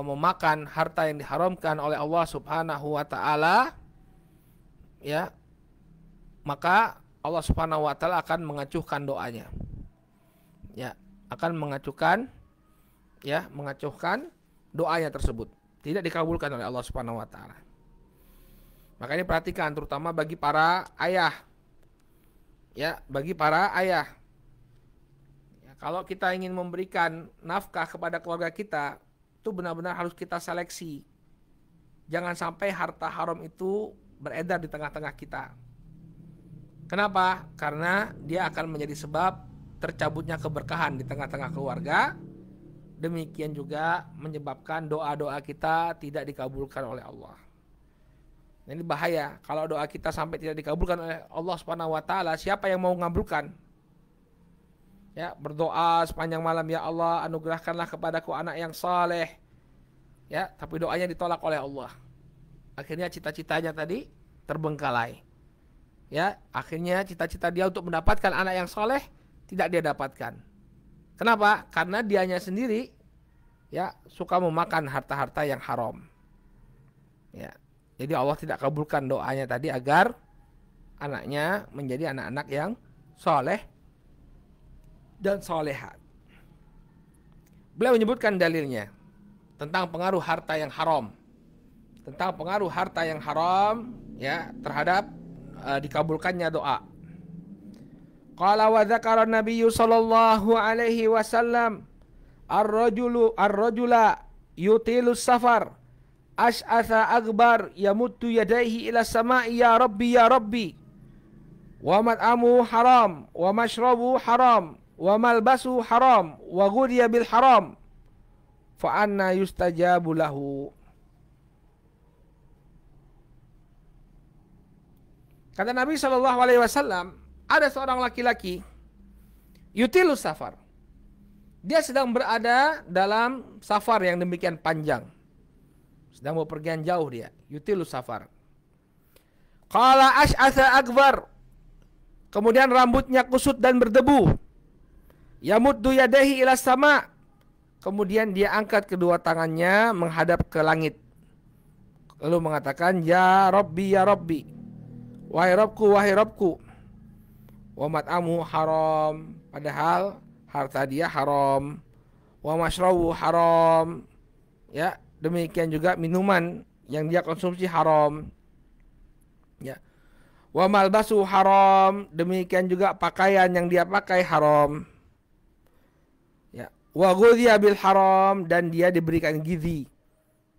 memakan harta yang diharamkan oleh Allah Subhanahu wa taala, ya, maka Allah Subhanahu wa taala akan mengacuhkan doanya. Ya, akan mengacuhkan doanya tersebut. Tidak dikabulkan oleh Allah Subhanahu wa taala. Makanya perhatikan terutama bagi para ayah. Ya, bagi para ayah. Ya, kalau kita ingin memberikan nafkah kepada keluarga kita, itu benar-benar harus kita seleksi. Jangan sampai harta haram itu beredar di tengah-tengah kita. Kenapa? Karena dia akan menjadi sebab tercabutnya keberkahan di tengah-tengah keluarga, demikian juga menyebabkan doa-doa kita tidak dikabulkan oleh Allah. Nah, ini bahaya kalau doa kita sampai tidak dikabulkan oleh Allah Subhanahu wa taala, siapa yang mau mengabulkan? Ya, berdoa sepanjang malam, ya Allah, anugerahkanlah kepadaku anak yang saleh. Ya, tapi doanya ditolak oleh Allah. Akhirnya cita-citanya tadi terbengkalai. Ya, akhirnya cita-cita dia untuk mendapatkan anak yang saleh tidak dia dapatkan. Kenapa? Karena dianya sendiri ya suka memakan harta-harta yang haram. Ya. Jadi Allah tidak kabulkan doanya tadi agar anaknya menjadi anak-anak yang soleh dan solehat. Beliau menyebutkan dalilnya tentang pengaruh harta yang haram. Tentang pengaruh harta yang haram ya terhadap dikabulkannya doa. Qala wa dzakara Nabi sallallahu alaihi wasallam ar-rajula yutilus safar ash'atha akbar yamuddu yadayhi ila sama'i ya rabbi wa mat'amu haram wa mashrabu haram wa malbasu haram wa ghudhiya bil haram fa anna yustajabu lahu. Kata Nabi sallallahu alaihi wasallam, ada seorang laki-laki yutilus safar. Dia sedang berada dalam safar yang demikian panjang. Sedang bepergian jauh dia, yutilus safar. Qala ash'atha akbar. Kemudian rambutnya kusut dan berdebu. Yamuddu yadayhi ila sama. Kemudian dia angkat kedua tangannya menghadap ke langit. Lalu mengatakan, ya Rabbi, wahai Rabbku. Wa mat'amu haram, padahal harta dia haram. Wa mashrabu haram, ya, demikian juga minuman yang dia konsumsi haram. Ya. Wa malbasu haram, demikian juga pakaian yang dia pakai haram. Ya. Wa ghudhiya bil haram, dan dia diberikan gizi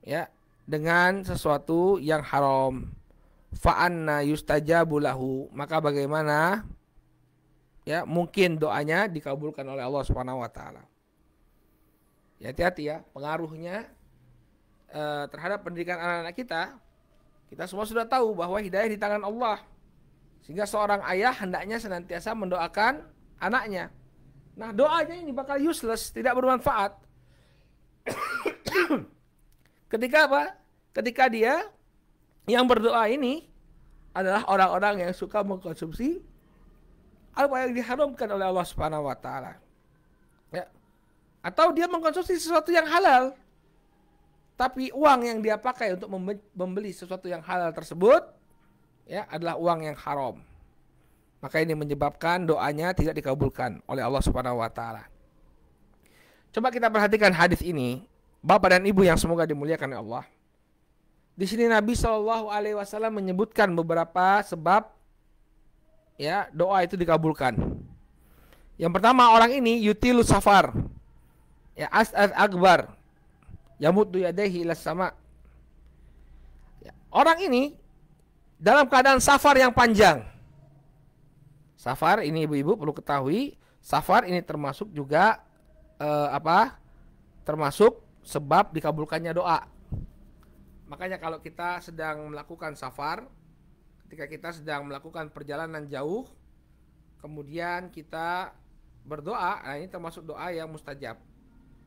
ya dengan sesuatu yang haram. Fa anna yustajabu lahu, maka bagaimana ya mungkin doanya dikabulkan oleh Allah Subhanahu wa taala. Ya, hati-hati ya pengaruhnya terhadap pendidikan anak-anak kita. Kita semua sudah tahu bahwa hidayah di tangan Allah. Sehingga seorang ayah hendaknya senantiasa mendoakan anaknya. Nah, doanya ini bakal useless, tidak bermanfaat. Ketika apa? Ketika dia yang berdoa ini adalah orang-orang yang suka mengkonsumsi apa yang diharamkan oleh Allah Subhanahu wa taala. Ya. Atau dia mengkonsumsi sesuatu yang halal, tapi uang yang dia pakai untuk membeli sesuatu yang halal tersebut ya adalah uang yang haram. Maka ini menyebabkan doanya tidak dikabulkan oleh Allah Subhanahu wa taala. Coba kita perhatikan hadis ini, Bapak dan Ibu yang semoga dimuliakan oleh Allah. Di sini Nabi Shallallahu alaihi wasallam menyebutkan beberapa sebab ya doa itu dikabulkan. Yang pertama, orang ini yutilu safar. Ya, as'ad akbar. Yamuddu yadayhi ila sama. Ya, orang ini dalam keadaan safar yang panjang. Safar ini ibu-ibu perlu ketahui, safar ini termasuk juga termasuk sebab dikabulkannya doa. Makanya kalau kita sedang melakukan safar, ketika kita sedang melakukan perjalanan jauh, kemudian kita berdoa, nah ini termasuk doa yang mustajab.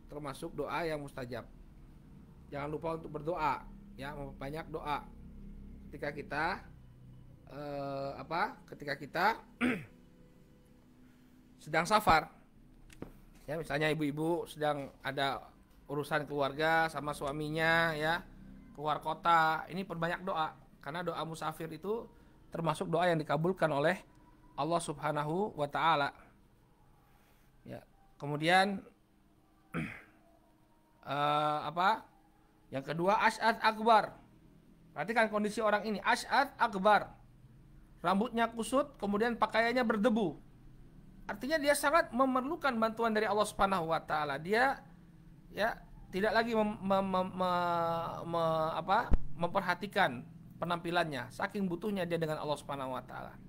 Termasuk doa yang mustajab. Jangan lupa untuk berdoa, ya, memperbanyak doa. Ketika kita ketika kita sedang safar. Ya, misalnya ibu-ibu sedang ada urusan keluarga sama suaminya, ya, keluar kota, ini perbanyak doa. Karena doa musafir itu termasuk doa yang dikabulkan oleh Allah Subhanahu wa taala. Ya. Kemudian yang kedua, ash'ad akbar. Perhatikan kondisi orang ini, ash'ad akbar. Rambutnya kusut, kemudian pakaiannya berdebu. Artinya dia sangat memerlukan bantuan dari Allah Subhanahu wa taala. Dia ya tidak lagi memperhatikan penampilannya, saking butuhnya dia dengan Allah Subhanahu wa taala.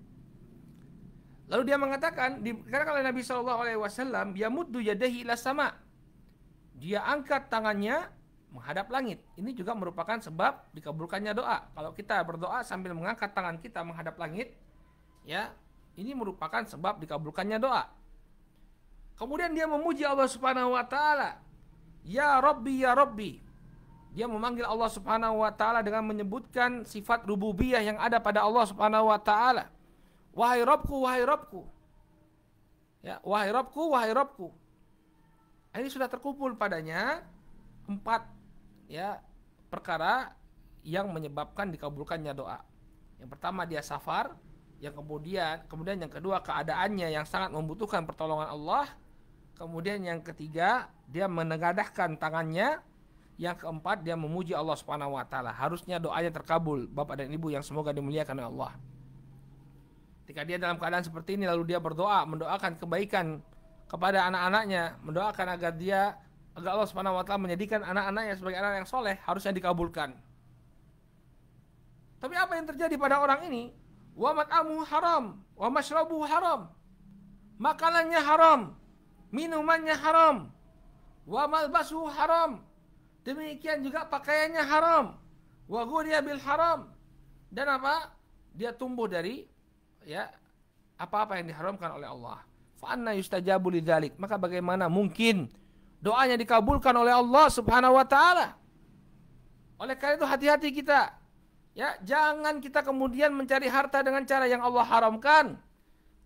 Lalu dia mengatakan, dikatakan oleh Nabi sallallahu alaihi wasallam, yamuddu yadayhi ila sama. dia angkat tangannya menghadap langit. Ini juga merupakan sebab dikabulkannya doa. Kalau kita berdoa sambil mengangkat tangan kita menghadap langit, ya, ini merupakan sebab dikabulkannya doa. Kemudian dia memuji Allah Subhanahu wa taala. Ya Rabbi, ya Rabbi. Dia memanggil Allah Subhanahu wa taala dengan menyebutkan sifat rububiyah yang ada pada Allah Subhanahu wa taala. Wahai Rabbku, wahai Rabbku. Ya, wahai Rabbku, wahai Rabbku. Ini sudah terkumpul padanya 4 ya perkara yang menyebabkan dikabulkannya doa. Yang pertama dia safar, yang kemudian yang kedua keadaannya yang sangat membutuhkan pertolongan Allah. Kemudian yang ketiga dia menengadahkan tangannya. Yang keempat dia memuji Allah Subhanahu wa taala. Harusnya doanya terkabul, Bapak dan Ibu yang semoga dimuliakan oleh Allah. Ketika dia dalam keadaan seperti ini lalu dia berdoa, mendoakan kebaikan kepada anak-anaknya, mendoakan agar Allah Subhanahu wa taala menjadikan anak-anaknya sebagai anak yang soleh, harusnya dikabulkan. Tapi apa yang terjadi pada orang ini? Wa mat'amuhu haram, wa mashrabuhu haram. Makanannya haram, minumannya haram, wa malbasuhu haram. Demikian juga pakaiannya haram. Wa ghuriya bil haram. Dan apa? Dia tumbuh dari ya apa-apa yang diharamkan oleh Allah. Fa anna yustajabu lidzalik. Maka bagaimana mungkin doanya dikabulkan oleh Allah Subhanahu wa taala? Oleh karena itu hati-hati kita. Ya, jangan kita kemudian mencari harta dengan cara yang Allah haramkan.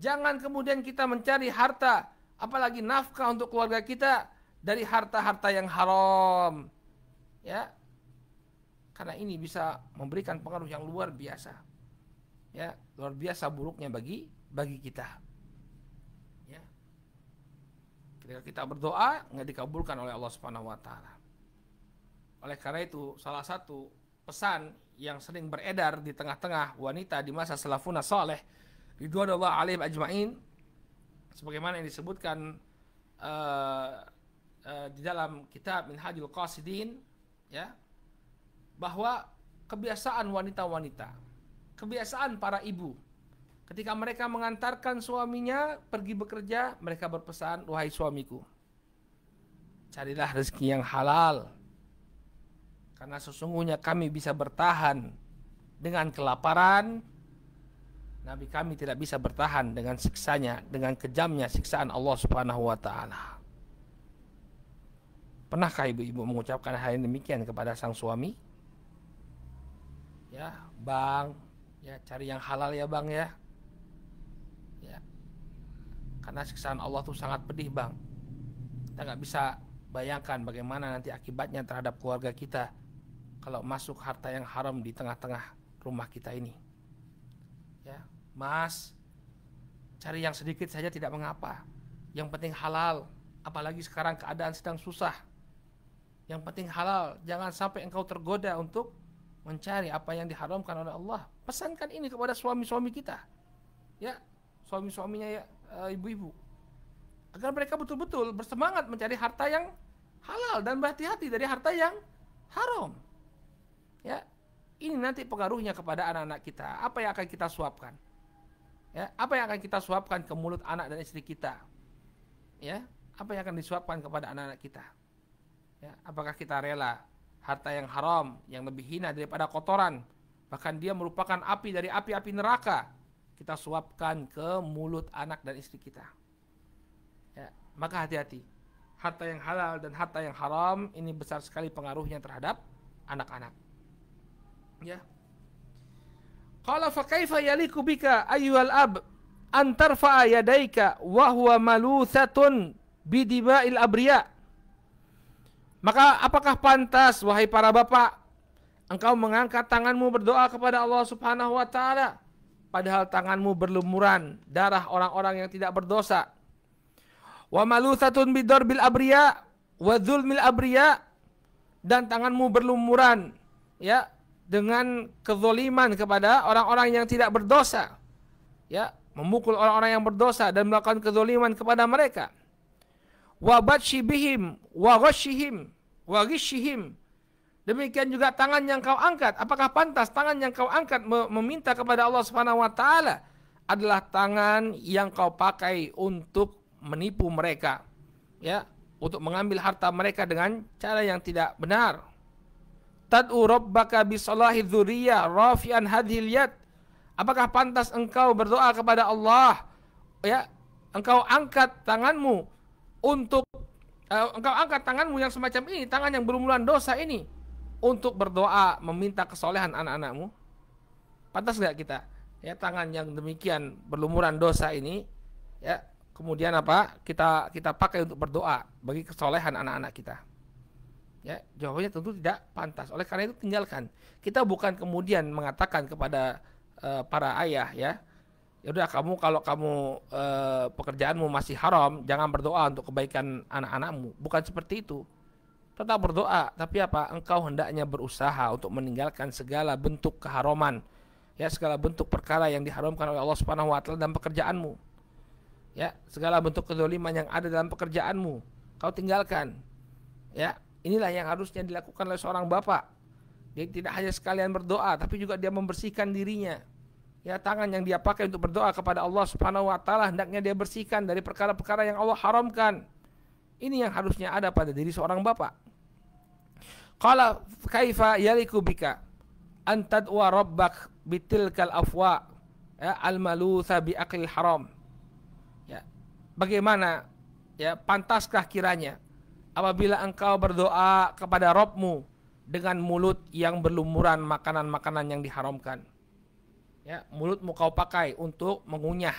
Jangan kemudian kita mencari harta, apalagi nafkah untuk keluarga kita dari harta-harta yang haram. Ya, karena ini bisa memberikan pengaruh yang luar biasa. Ya, luar biasa buruknya bagi kita. Ya. Ketika kita berdoa nggak dikabulkan oleh Allah Subhanahu wa taala. Oleh karena itu salah satu pesan yang sering beredar di tengah-tengah wanita di masa salafuna saleh ridwanullah alaihim ajmain, sebagaimana yang disebutkan di dalam kitab Minhajul Qasidin, ya, bahwa kebiasaan wanita-wanita, kebiasaan para ibu, ketika mereka mengantarkan suaminya pergi bekerja, mereka berpesan, wahai suamiku, carilah rezeki yang halal, karena sesungguhnya kami bisa bertahan dengan kelaparan, Nabi kami tidak bisa bertahan dengan siksanya, dengan kejamnya siksaan Allah Subhanahu wa taala. Pernahkah ibu-ibu mengucapkan hal yang demikian kepada sang suami? Ya, bang, ya cari yang halal ya bang ya. Ya, karena siksaan Allah itu sangat pedih bang. Kita nggak bisa bayangkan bagaimana nanti akibatnya terhadap keluarga kita kalau masuk harta yang haram di tengah-tengah rumah kita ini. Ya, mas, cari yang sedikit saja tidak mengapa. Yang penting halal, apalagi sekarang keadaan sedang susah. Yang penting halal, jangan sampai engkau tergoda untuk mencari apa yang diharamkan oleh Allah. Pesankan ini kepada suami-suami kita, ya, suami-suaminya ya, ibu-ibu, agar mereka betul-betul bersemangat mencari harta yang halal dan berhati-hati dari harta yang haram. Ya, ini nanti pengaruhnya kepada anak-anak kita. Apa yang akan kita suapkan? Ya, apa yang akan kita suapkan ke mulut anak dan istri kita? Ya, apa yang akan disuapkan kepada anak-anak kita? Ya, apakah kita rela harta yang haram yang lebih hina daripada kotoran, bahkan dia merupakan api dari api-api neraka, kita suapkan ke mulut anak dan istri kita? Ya, maka hati-hati. Harta yang halal dan harta yang haram ini besar sekali pengaruhnya terhadap anak-anak. Ya. Qala fa kaifa yaliku bika ayyuhal ab an tarfa'a yadayka wa huwa maluthatun bidima'il abriya. Maka apakah pantas wahai para bapak engkau mengangkat tanganmu berdoa kepada Allah Subhanahu wa taala padahal tanganmu berlumuran darah orang-orang yang tidak berdosa. Wa maluthatun bidarbil abriya wa dzulmil abriya, dan tanganmu berlumuran ya dengan kezaliman kepada orang-orang yang tidak berdosa. Ya, memukul orang-orang yang berdosa dan melakukan kezaliman kepada mereka. Wa batshi bihim wa ghashihim wa ghishihim. Demikian juga tangan yang kau angkat, apakah pantas tangan yang kau angkat meminta kepada Allah Subhanahu wa taala adalah tangan yang kau pakai untuk menipu mereka, ya, untuk mengambil harta mereka dengan cara yang tidak benar. Tad'u rabbaka bisalahi dzurriyyah rafi'an hadhil yad. Apakah pantas engkau berdoa kepada Allah, ya, engkau angkat tanganmu untuk engkau angkat tanganmu yang semacam ini, tangan yang berlumuran dosa ini, untuk berdoa meminta kesolehan anak-anakmu? Pantas nggak kita, ya, tangan yang demikian berlumuran dosa ini, ya, kemudian apa, kita pakai untuk berdoa bagi kesolehan anak-anak kita? Ya, jawabannya tentu tidak pantas. Oleh karena itu tinggalkan. Kita bukan kemudian mengatakan kepada para ayah, ya, ya udah, kamu kalau kamu pekerjaanmu masih haram, jangan berdoa untuk kebaikan anak-anakmu. Bukan seperti itu. Tetap berdoa, tapi apa? Engkau hendaknya berusaha untuk meninggalkan segala bentuk keharaman, ya, segala bentuk perkara yang diharamkan oleh Allah Subhanahu wa taala dalam pekerjaanmu. Ya, segala bentuk kezaliman yang ada dalam pekerjaanmu, kau tinggalkan. Ya, inilah yang harusnya dilakukan oleh seorang bapak. Dia tidak hanya sekalian berdoa, tapi juga dia membersihkan dirinya. Ya, tangan yang dia pakai untuk berdoa kepada Allah Subhanahu wa taala hendaknya dia bersihkan dari perkara-perkara yang Allah haramkan. Ini yang harusnya ada pada diri seorang bapak. Qala kaifa yaliku bika an tad'u rabbak bitilkal afwa, ya, al-malutha bi aqlil haram. Ya, bagaimana, ya, pantaskah kiranya apabila engkau berdoa kepada Rabbmu dengan mulut yang berlumuran makanan-makanan yang diharamkan? Ya, mulutmu kau pakai untuk mengunyah,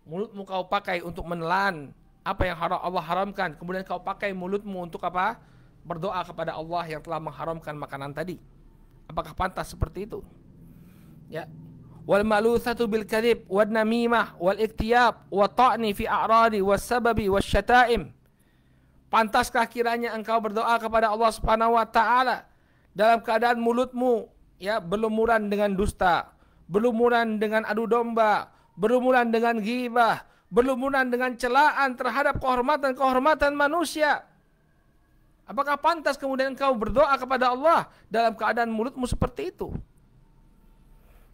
mulutmu kau pakai untuk menelan apa yang Allah haramkan, kemudian kau pakai mulutmu untuk apa? Berdoa kepada Allah yang telah mengharamkan makanan tadi. Apakah pantas seperti itu? Ya. Wal maluthatu bil kadhib wan namimah wal iktiyab wa ta'ni fi a'radi was sababi was syata'im. Pantaskah kiranya engkau berdoa kepada Allah Subhanahu wa taala dalam keadaan mulutmu, ya, berlumuran dengan dusta, berlumuran dengan adu domba, berlumuran dengan ghibah, berlumuran dengan celaan terhadap kehormatan-kehormatan manusia? Apakah pantas kemudian engkau berdoa kepada Allah dalam keadaan mulutmu seperti itu?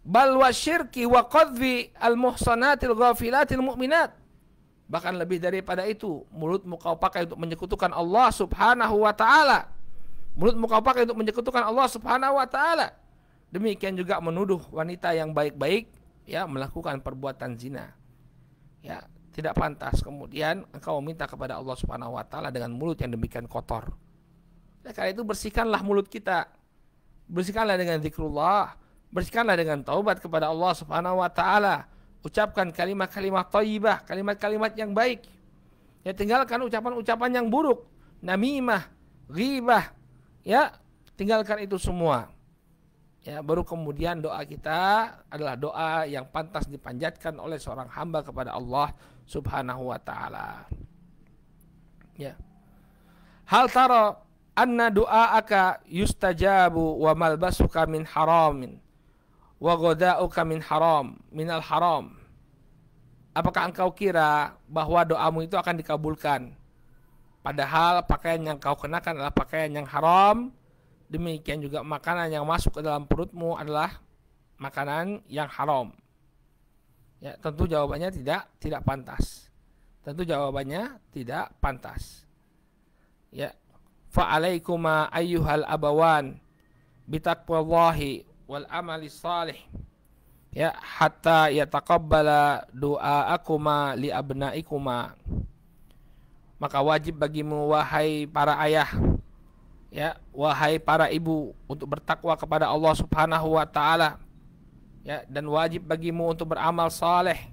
Bal wa syirki wa qadhfi al-muhsanatil ghafilatil mu'minat. Bahkan lebih daripada itu, mulutmu kau pakai untuk menyekutukan Allah Subhanahu wa taala. Mulutmu kau pakai untuk menyekutukan Allah Subhanahu wa taala. Demikian juga menuduh wanita yang baik-baik, ya, melakukan perbuatan zina. Ya, tidak pantas kemudian engkau meminta kepada Allah Subhanahu wa taala dengan mulut yang demikian kotor. Karena itu bersihkanlah mulut kita. Bersihkanlah dengan zikrullah, bersihkanlah dengan taubat kepada Allah Subhanahu wa taala. Ucapkan kalimat-kalimat thayyibah, kalimat-kalimat yang baik. Ya, tinggalkan ucapan-ucapan yang buruk, namimah, ghibah. Ya, tinggalkan itu semua. Ya, baru kemudian doa kita adalah doa yang pantas dipanjatkan oleh seorang hamba kepada Allah Subhanahu wa taala. Ya. Hal tara anna du'aaka yustajabu wa malbasuka min haramin wa ghada'uka min haram minal haram. Apakah engkau kira bahwa doamu itu akan dikabulkan padahal pakaian yang kau kenakan adalah pakaian yang haram? Demikian juga makanan yang masuk ke dalam perutmu adalah makanan yang haram. Ya, tentu jawabannya tidak pantas. Tentu jawabannya tidak pantas. Ya, fa'alaikuma ayyuhal abawan bitaqwallahi wal amali salih, ya, hatta yataqabbala du'aakuma li abnaikuma. Maka wajib bagimu wahai para ayah, ya, wahai para ibu, untuk bertakwa kepada Allah Subhanahu wa taala, ya, dan wajib bagimu untuk beramal saleh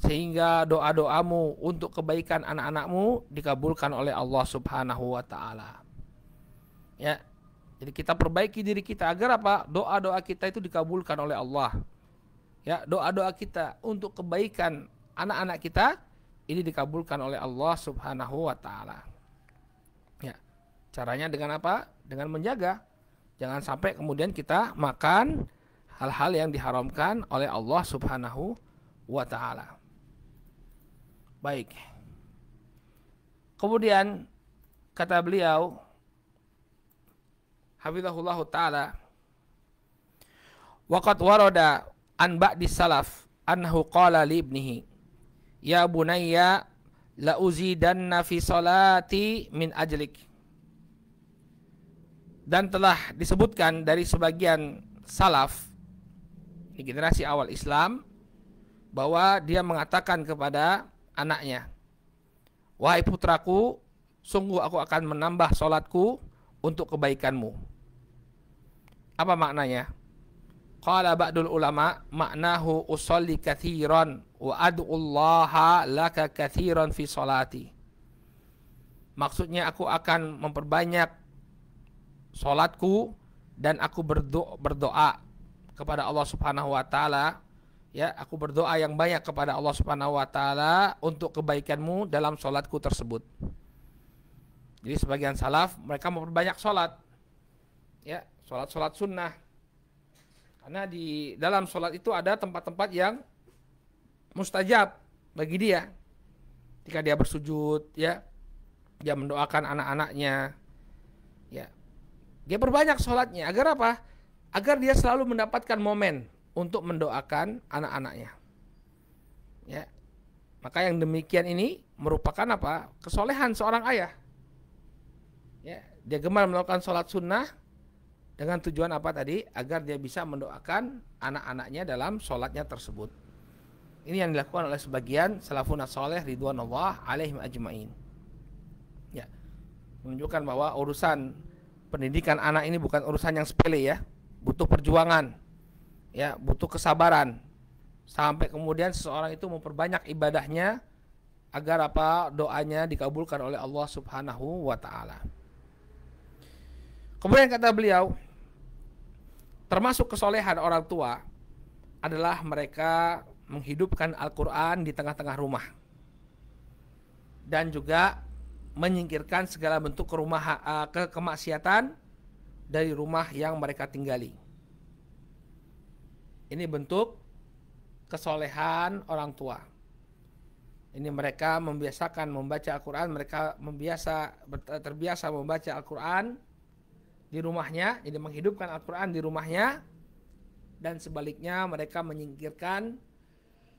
sehingga doa-doamu untuk kebaikan anak-anakmu dikabulkan oleh Allah Subhanahu wa taala. Ya. Jadi kita perbaiki diri kita agar apa? Doa-doa kita itu dikabulkan oleh Allah. Ya, doa-doa kita untuk kebaikan anak-anak kita ini dikabulkan oleh Allah Subhanahu wa taala. Ya. Caranya dengan apa? Dengan menjaga. Jangan sampai kemudian kita makan hal-hal yang diharamkan oleh Allah Subhanahu wa taala. Baik. Kemudian kata beliau hafizahullah taala, waqad warada an ba'di salaf annahu qala li ibnihi, ya bunayya la uzidanna fi salati min ajlik. Dan telah disebutkan dari sebagian salaf di generasi awal Islam bahwa dia mengatakan kepada anaknya, wahai putraku, sungguh aku akan menambah solatku untuk kebaikanmu. Apa maknanya? Qala ba'dul ulama maknahu usolli kathiran wa ad'ullaha laka kathiran fi solati. Maksudnya aku akan memperbanyak solatku dan aku berdoa kepada Allah Subhanahu wa taala, ya, aku berdoa yang banyak kepada Allah Subhanahu wa taala untuk kebaikanmu dalam solatku tersebut. Jadi sebagian salaf mereka memperbanyak solat, ya, solat sunnah. Karena di dalam sholat itu ada tempat-tempat yang mustajab bagi dia. Ketika dia bersujud, ya, dia mendoakan anak-anaknya, ya, dia berbanyak sholatnya. Agar apa? Agar dia selalu mendapatkan momen untuk mendoakan anak-anaknya. Ya, maka yang demikian ini merupakan apa? Kesolehan seorang ayah. Ya, dia gemar melakukan sholat sunnah. Dengan tujuan apa tadi? Agar dia bisa mendoakan anak-anaknya dalam sholatnya tersebut. Ini yang dilakukan oleh sebagian salafun saleh ridwanullah alaihim ajmain. Ya, menunjukkan bahwa urusan pendidikan anak ini bukan urusan yang sepele, ya. Butuh perjuangan, ya, butuh kesabaran. Sampai kemudian seseorang itu memperbanyak ibadahnya agar apa? Doanya dikabulkan oleh Allah Subhanahu wa taala. Kemudian kata beliau, termasuk kesolehan orang tua adalah mereka menghidupkan Al-Quran di tengah-tengah rumah dan juga menyingkirkan segala bentuk kemaksiatan dari rumah yang mereka tinggali. Ini bentuk kesolehan orang tua. Ini mereka membiasakan membaca Al-Quran, mereka terbiasa membaca Al-Quran di rumahnya, jadi menghidupkan Al-Quran di rumahnya, dan sebaliknya mereka menyingkirkan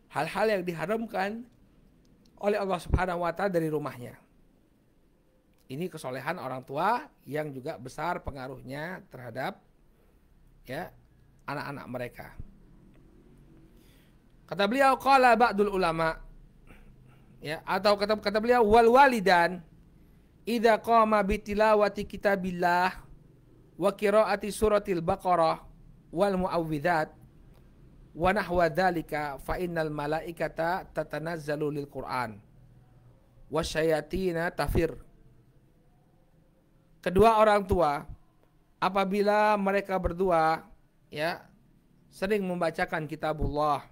hal-hal yang diharamkan oleh Allah Subhanahu wa taala dari rumahnya. Ini kesolehan orang tua yang juga besar pengaruhnya terhadap, ya, anak-anak mereka. Kata beliau, qala ba'dul ulama, ya, atau kata beliau, wal walidan idza qama bi tilawati kitabillah wa qiraati suratil baqarah wal muawwidzat wa nahwa dzalika fa innal malaikata tatanazzalu lil Qur'an wasyayatina tafir. Kedua orang tua apabila mereka berdua, ya, sering membacakan kitabullah,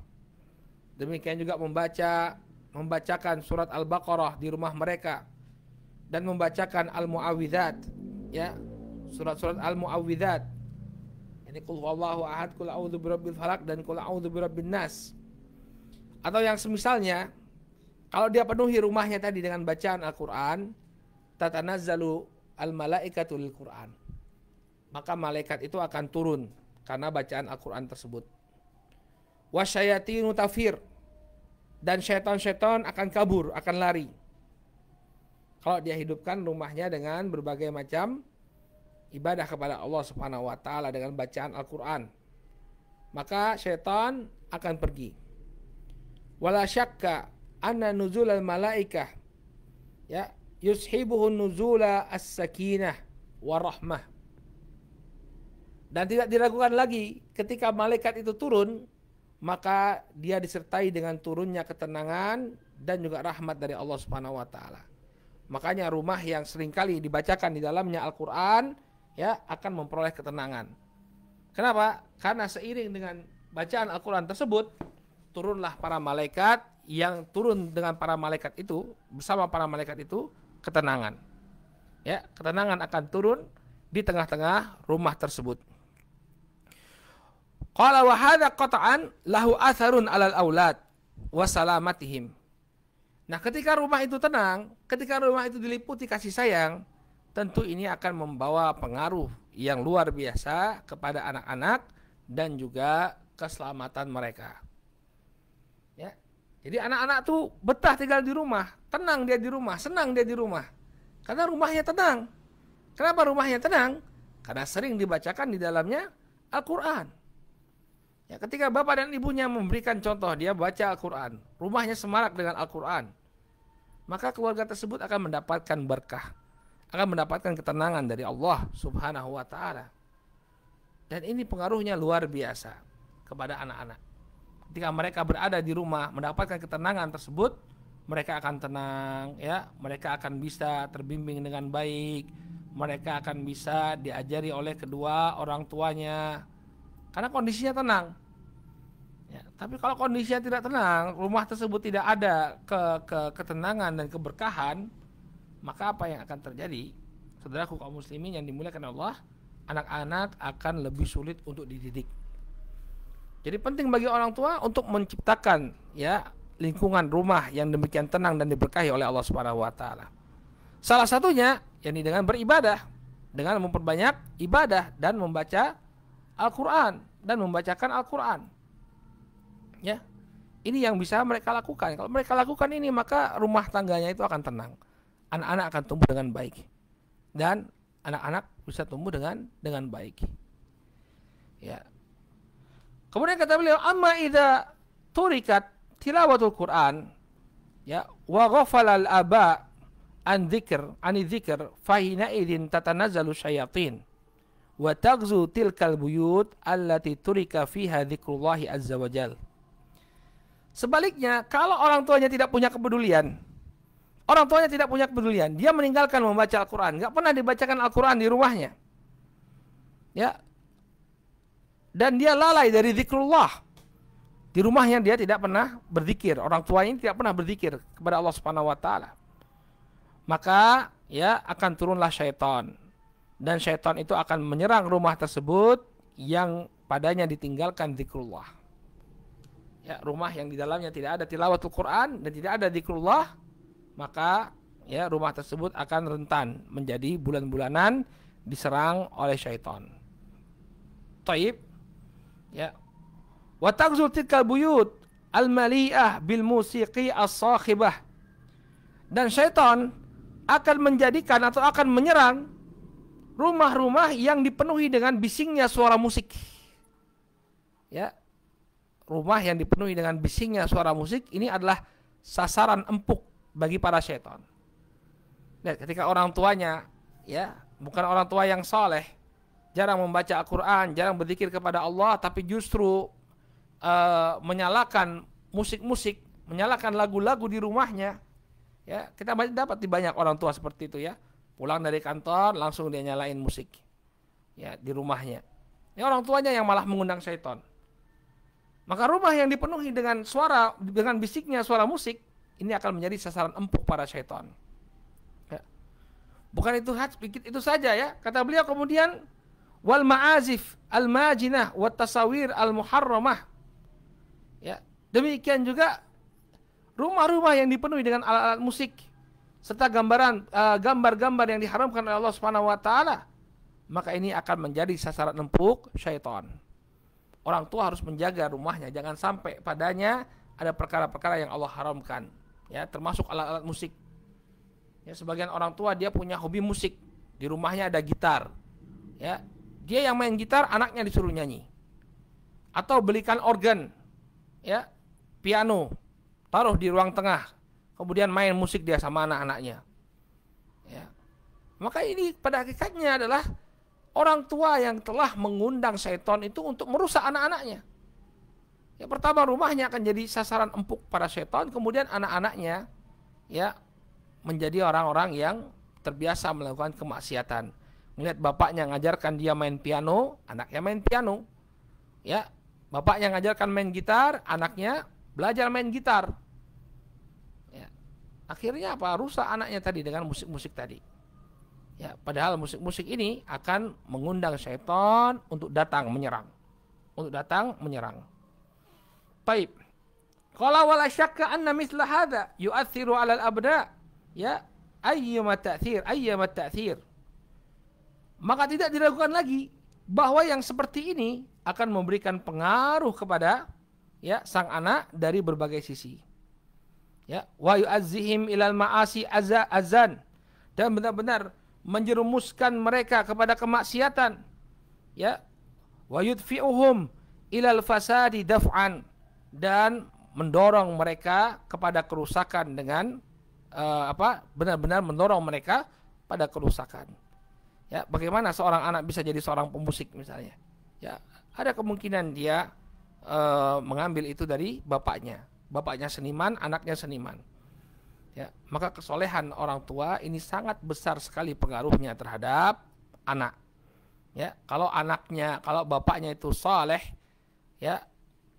demikian juga membacakan surat Al-Baqarah di rumah mereka dan membacakan Al-Muawwidzat, ya, surat-surat Al-Muawwidzat, ini qul huwallahu ahad, qul a'udzu birabbil falaq, dan qul a'udzu birabbin nas, atau yang semisalnya. Kalau dia penuhi rumahnya tadi dengan bacaan Al-Quran, tatanazzalu al-malaikatu lil Quran, maka malaikat itu akan turun karena bacaan Al-Quran tersebut. Wasyayatinu tafir, dan syaitan-syaitan akan kabur, akan lari kalau dia hidupkan rumahnya dengan berbagai macam ibadah kepada Allah Subhanahu wa taala dengan bacaan Al-Qur'an. Maka syaitan akan pergi. Wala syakka anna nuzulal malaikah, ya, yushibuhu nuzula as-sakinah warahmah. Dan tidak diragukan lagi ketika malaikat itu turun, maka dia disertai dengan turunnya ketenangan dan juga rahmat dari Allah Subhanahu wa taala. Makanya rumah yang seringkali dibacakan di dalamnya Al-Qur'an, ya, akan memperoleh ketenangan. Kenapa? Karena seiring dengan bacaan Al-Quran tersebut, turunlah para malaikat, yang turun dengan para malaikat itu, bersama para malaikat itu, ketenangan. Ya, ketenangan akan turun di tengah-tengah rumah tersebut. Qala wa hadza qat'an lahu atharun 'alal aulad wa salamatihim. Nah, ketika rumah itu tenang, ketika rumah itu diliputi kasih sayang, tentu ini akan membawa pengaruh yang luar biasa kepada anak-anak dan juga keselamatan mereka. Ya. Jadi anak-anak tuh betah tinggal di rumah, tenang dia di rumah, senang dia di rumah. Karena rumahnya tenang. Kenapa rumahnya tenang? Karena sering dibacakan di dalamnya Al-Quran. Ya, ketika bapak dan ibunya memberikan contoh, dia baca Al-Quran, rumahnya semarak dengan Al-Quran, maka keluarga tersebut akan mendapatkan berkah, akan mendapatkan ketenangan dari Allah Subhanahu wa Ta'ala. Dan ini pengaruhnya luar biasa kepada anak-anak. Ketika mereka berada di rumah mendapatkan ketenangan tersebut, mereka akan tenang, ya, mereka akan bisa terbimbing dengan baik, mereka akan bisa diajari oleh kedua orang tuanya karena kondisinya tenang. Ya, tapi kalau kondisinya tidak tenang, rumah tersebut tidak ada ketenangan dan keberkahan, maka apa yang akan terjadi? Saudaraku kaum muslimin yang dimuliakan Allah, anak-anak akan lebih sulit untuk dididik. Jadi penting bagi orang tua untuk menciptakan, ya, lingkungan rumah yang demikian tenang dan diberkahi oleh Allah Subhanahu wa Ta'ala. Salah satunya yakni dengan beribadah, dengan memperbanyak ibadah dan membaca Al-Quran dan membacakan Al-Quran. Ya, ini yang bisa mereka lakukan. Kalau mereka lakukan ini, maka rumah tangganya itu akan tenang. Anak-anak akan tumbuh dengan baik dan anak-anak bisa tumbuh dengan baik. Ya. Kemudian kata beliau, amma idza turikat tilawatul Quran, ya, wa ghafala al-aba an dzikr fahina idin tatanazzalu syayatin wa taghzu tilkal buyut allati turika fiha dzikrullahi azza wajal. Sebaliknya, kalau orang tuanya tidak punya kepedulian, dia meninggalkan membaca Al-Quran, nggak pernah dibacakan Al-Quran di rumahnya, ya, dan dia lalai dari zikrullah. Di rumahnya dia tidak pernah berzikir, orang tuanya tidak pernah berzikir kepada Allah Subhanahu wa Ta'ala, maka ya akan turunlah syaitan, dan syaitan itu akan menyerang rumah tersebut yang padanya ditinggalkan zikrullah. Ya, rumah yang di dalamnya tidak ada tilawatul Quran dan tidak ada zikrullah, maka ya rumah tersebut akan rentan menjadi bulan-bulanan diserang oleh syaitan. Taib. Ya. Wa taghzul tilkal buyut al-mali'ah bil musiqi as-sakhibah. Dan syaitan akan menjadikan atau akan menyerang rumah-rumah yang dipenuhi dengan bisingnya suara musik. Ya. Rumah yang dipenuhi dengan bisingnya suara musik ini adalah sasaran empuk bagi para syaitan. Lihat, ketika orang tuanya, ya, bukan orang tua yang saleh, jarang membaca Al-Quran, jarang berzikir kepada Allah, tapi justru menyalakan musik-musik, menyalakan lagu-lagu di rumahnya. Ya, kita dapat di banyak orang tua seperti itu, ya. Pulang dari kantor langsung dia nyalain musik, ya, di rumahnya. Ini orang tuanya yang malah mengundang syaitan. Maka rumah yang dipenuhi dengan bisiknya suara musik, ini akan menjadi sasaran empuk para syaitan. Ya. Bukan itu saja, ya. Kata beliau kemudian, wal ma'azif al-majinah wat tasawir al-muharramah. Ya, demikian juga rumah-rumah yang dipenuhi dengan alat-alat musik serta gambar-gambar yang diharamkan oleh Allah Subhanahu wa Ta'ala, maka ini akan menjadi sasaran empuk syaitan. Orang tua harus menjaga rumahnya, jangan sampai padanya ada perkara-perkara yang Allah haramkan, ya, termasuk alat-alat musik. Ya, sebagian orang tua dia punya hobi musik, di rumahnya ada gitar, ya, dia yang main gitar, anaknya disuruh nyanyi. Atau belikan organ, ya, piano, taruh di ruang tengah, kemudian main musik dia sama anak-anaknya. Ya. Maka ini pada hakikatnya adalah orang tua yang telah mengundang syaitan itu untuk merusak anak-anaknya. Ya, pertama rumahnya akan jadi sasaran empuk para syaitan, kemudian anak-anaknya, ya, menjadi orang-orang yang terbiasa melakukan kemaksiatan. Melihat bapaknya ngajarkan dia main piano, anaknya main piano. Ya, bapaknya ngajarkan main gitar, anaknya belajar main gitar. Ya. Akhirnya apa? Rusak anaknya tadi dengan musik-musik tadi. Ya, padahal musik-musik ini akan mengundang syaitan untuk datang menyerang. Baik. Qala wala syakka anna mithla hadza yu'athiru 'ala al-abna. Ya, ayyama ta'thir. Maka tidak diragukan lagi bahwa yang seperti ini akan memberikan pengaruh kepada, ya, sang anak dari berbagai sisi. Ya, wa yu'azzihim ilal ma'asi azan, dan benar-benar menjerumuskan mereka kepada kemaksiatan. Ya, wa yudfi'uhum ilal fasadi daf'an, dan mendorong mereka kepada kerusakan dengan benar-benar mendorong mereka pada kerusakan. Ya, bagaimana seorang anak bisa jadi seorang pemusik misalnya? Ya, ada kemungkinan dia mengambil itu dari bapaknya. Bapaknya seniman, anaknya seniman. Ya, maka kesolehan orang tua ini sangat besar sekali pengaruhnya terhadap anak. Ya, kalau bapaknya itu saleh, ya,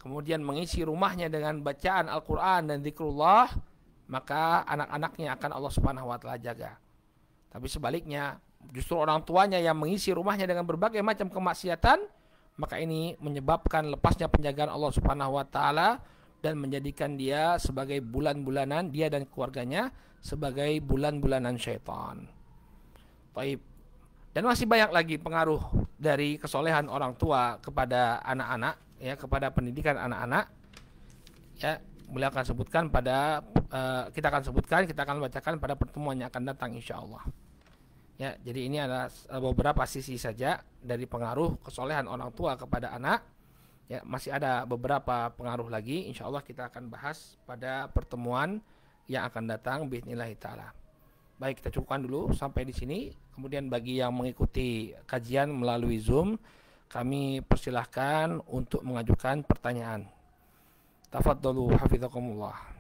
kemudian mengisi rumahnya dengan bacaan Al-Quran dan zikrullah, maka anak-anaknya akan Allah Subhanahu wa taala jaga. Tapi sebaliknya, justru orang tuanya yang mengisi rumahnya dengan berbagai macam kemaksiatan, maka ini menyebabkan lepasnya penjagaan Allah Subhanahu wa taala dan menjadikan dia sebagai bulan-bulanan, dia dan keluarganya sebagai bulan-bulanan syaitan. Baik. Dan masih banyak lagi pengaruh dari kesolehan orang tua kepada anak-anak, ya, kepada pendidikan anak-anak. Ya, beliau akan sebutkan kita akan bacakan pada pertemuan yang akan datang insyaallah. Ya, jadi ini adalah beberapa sisi saja dari pengaruh kesolehan orang tua kepada anak. Ya, masih ada beberapa pengaruh lagi, insyaallah kita akan bahas pada pertemuan yang akan datang biidznillah taala. Baik, kita cukupkan dulu sampai di sini. Kemudian bagi yang mengikuti kajian melalui Zoom, kami persilahkan untuk mengajukan pertanyaan. Tafadhalu hafizakumullah.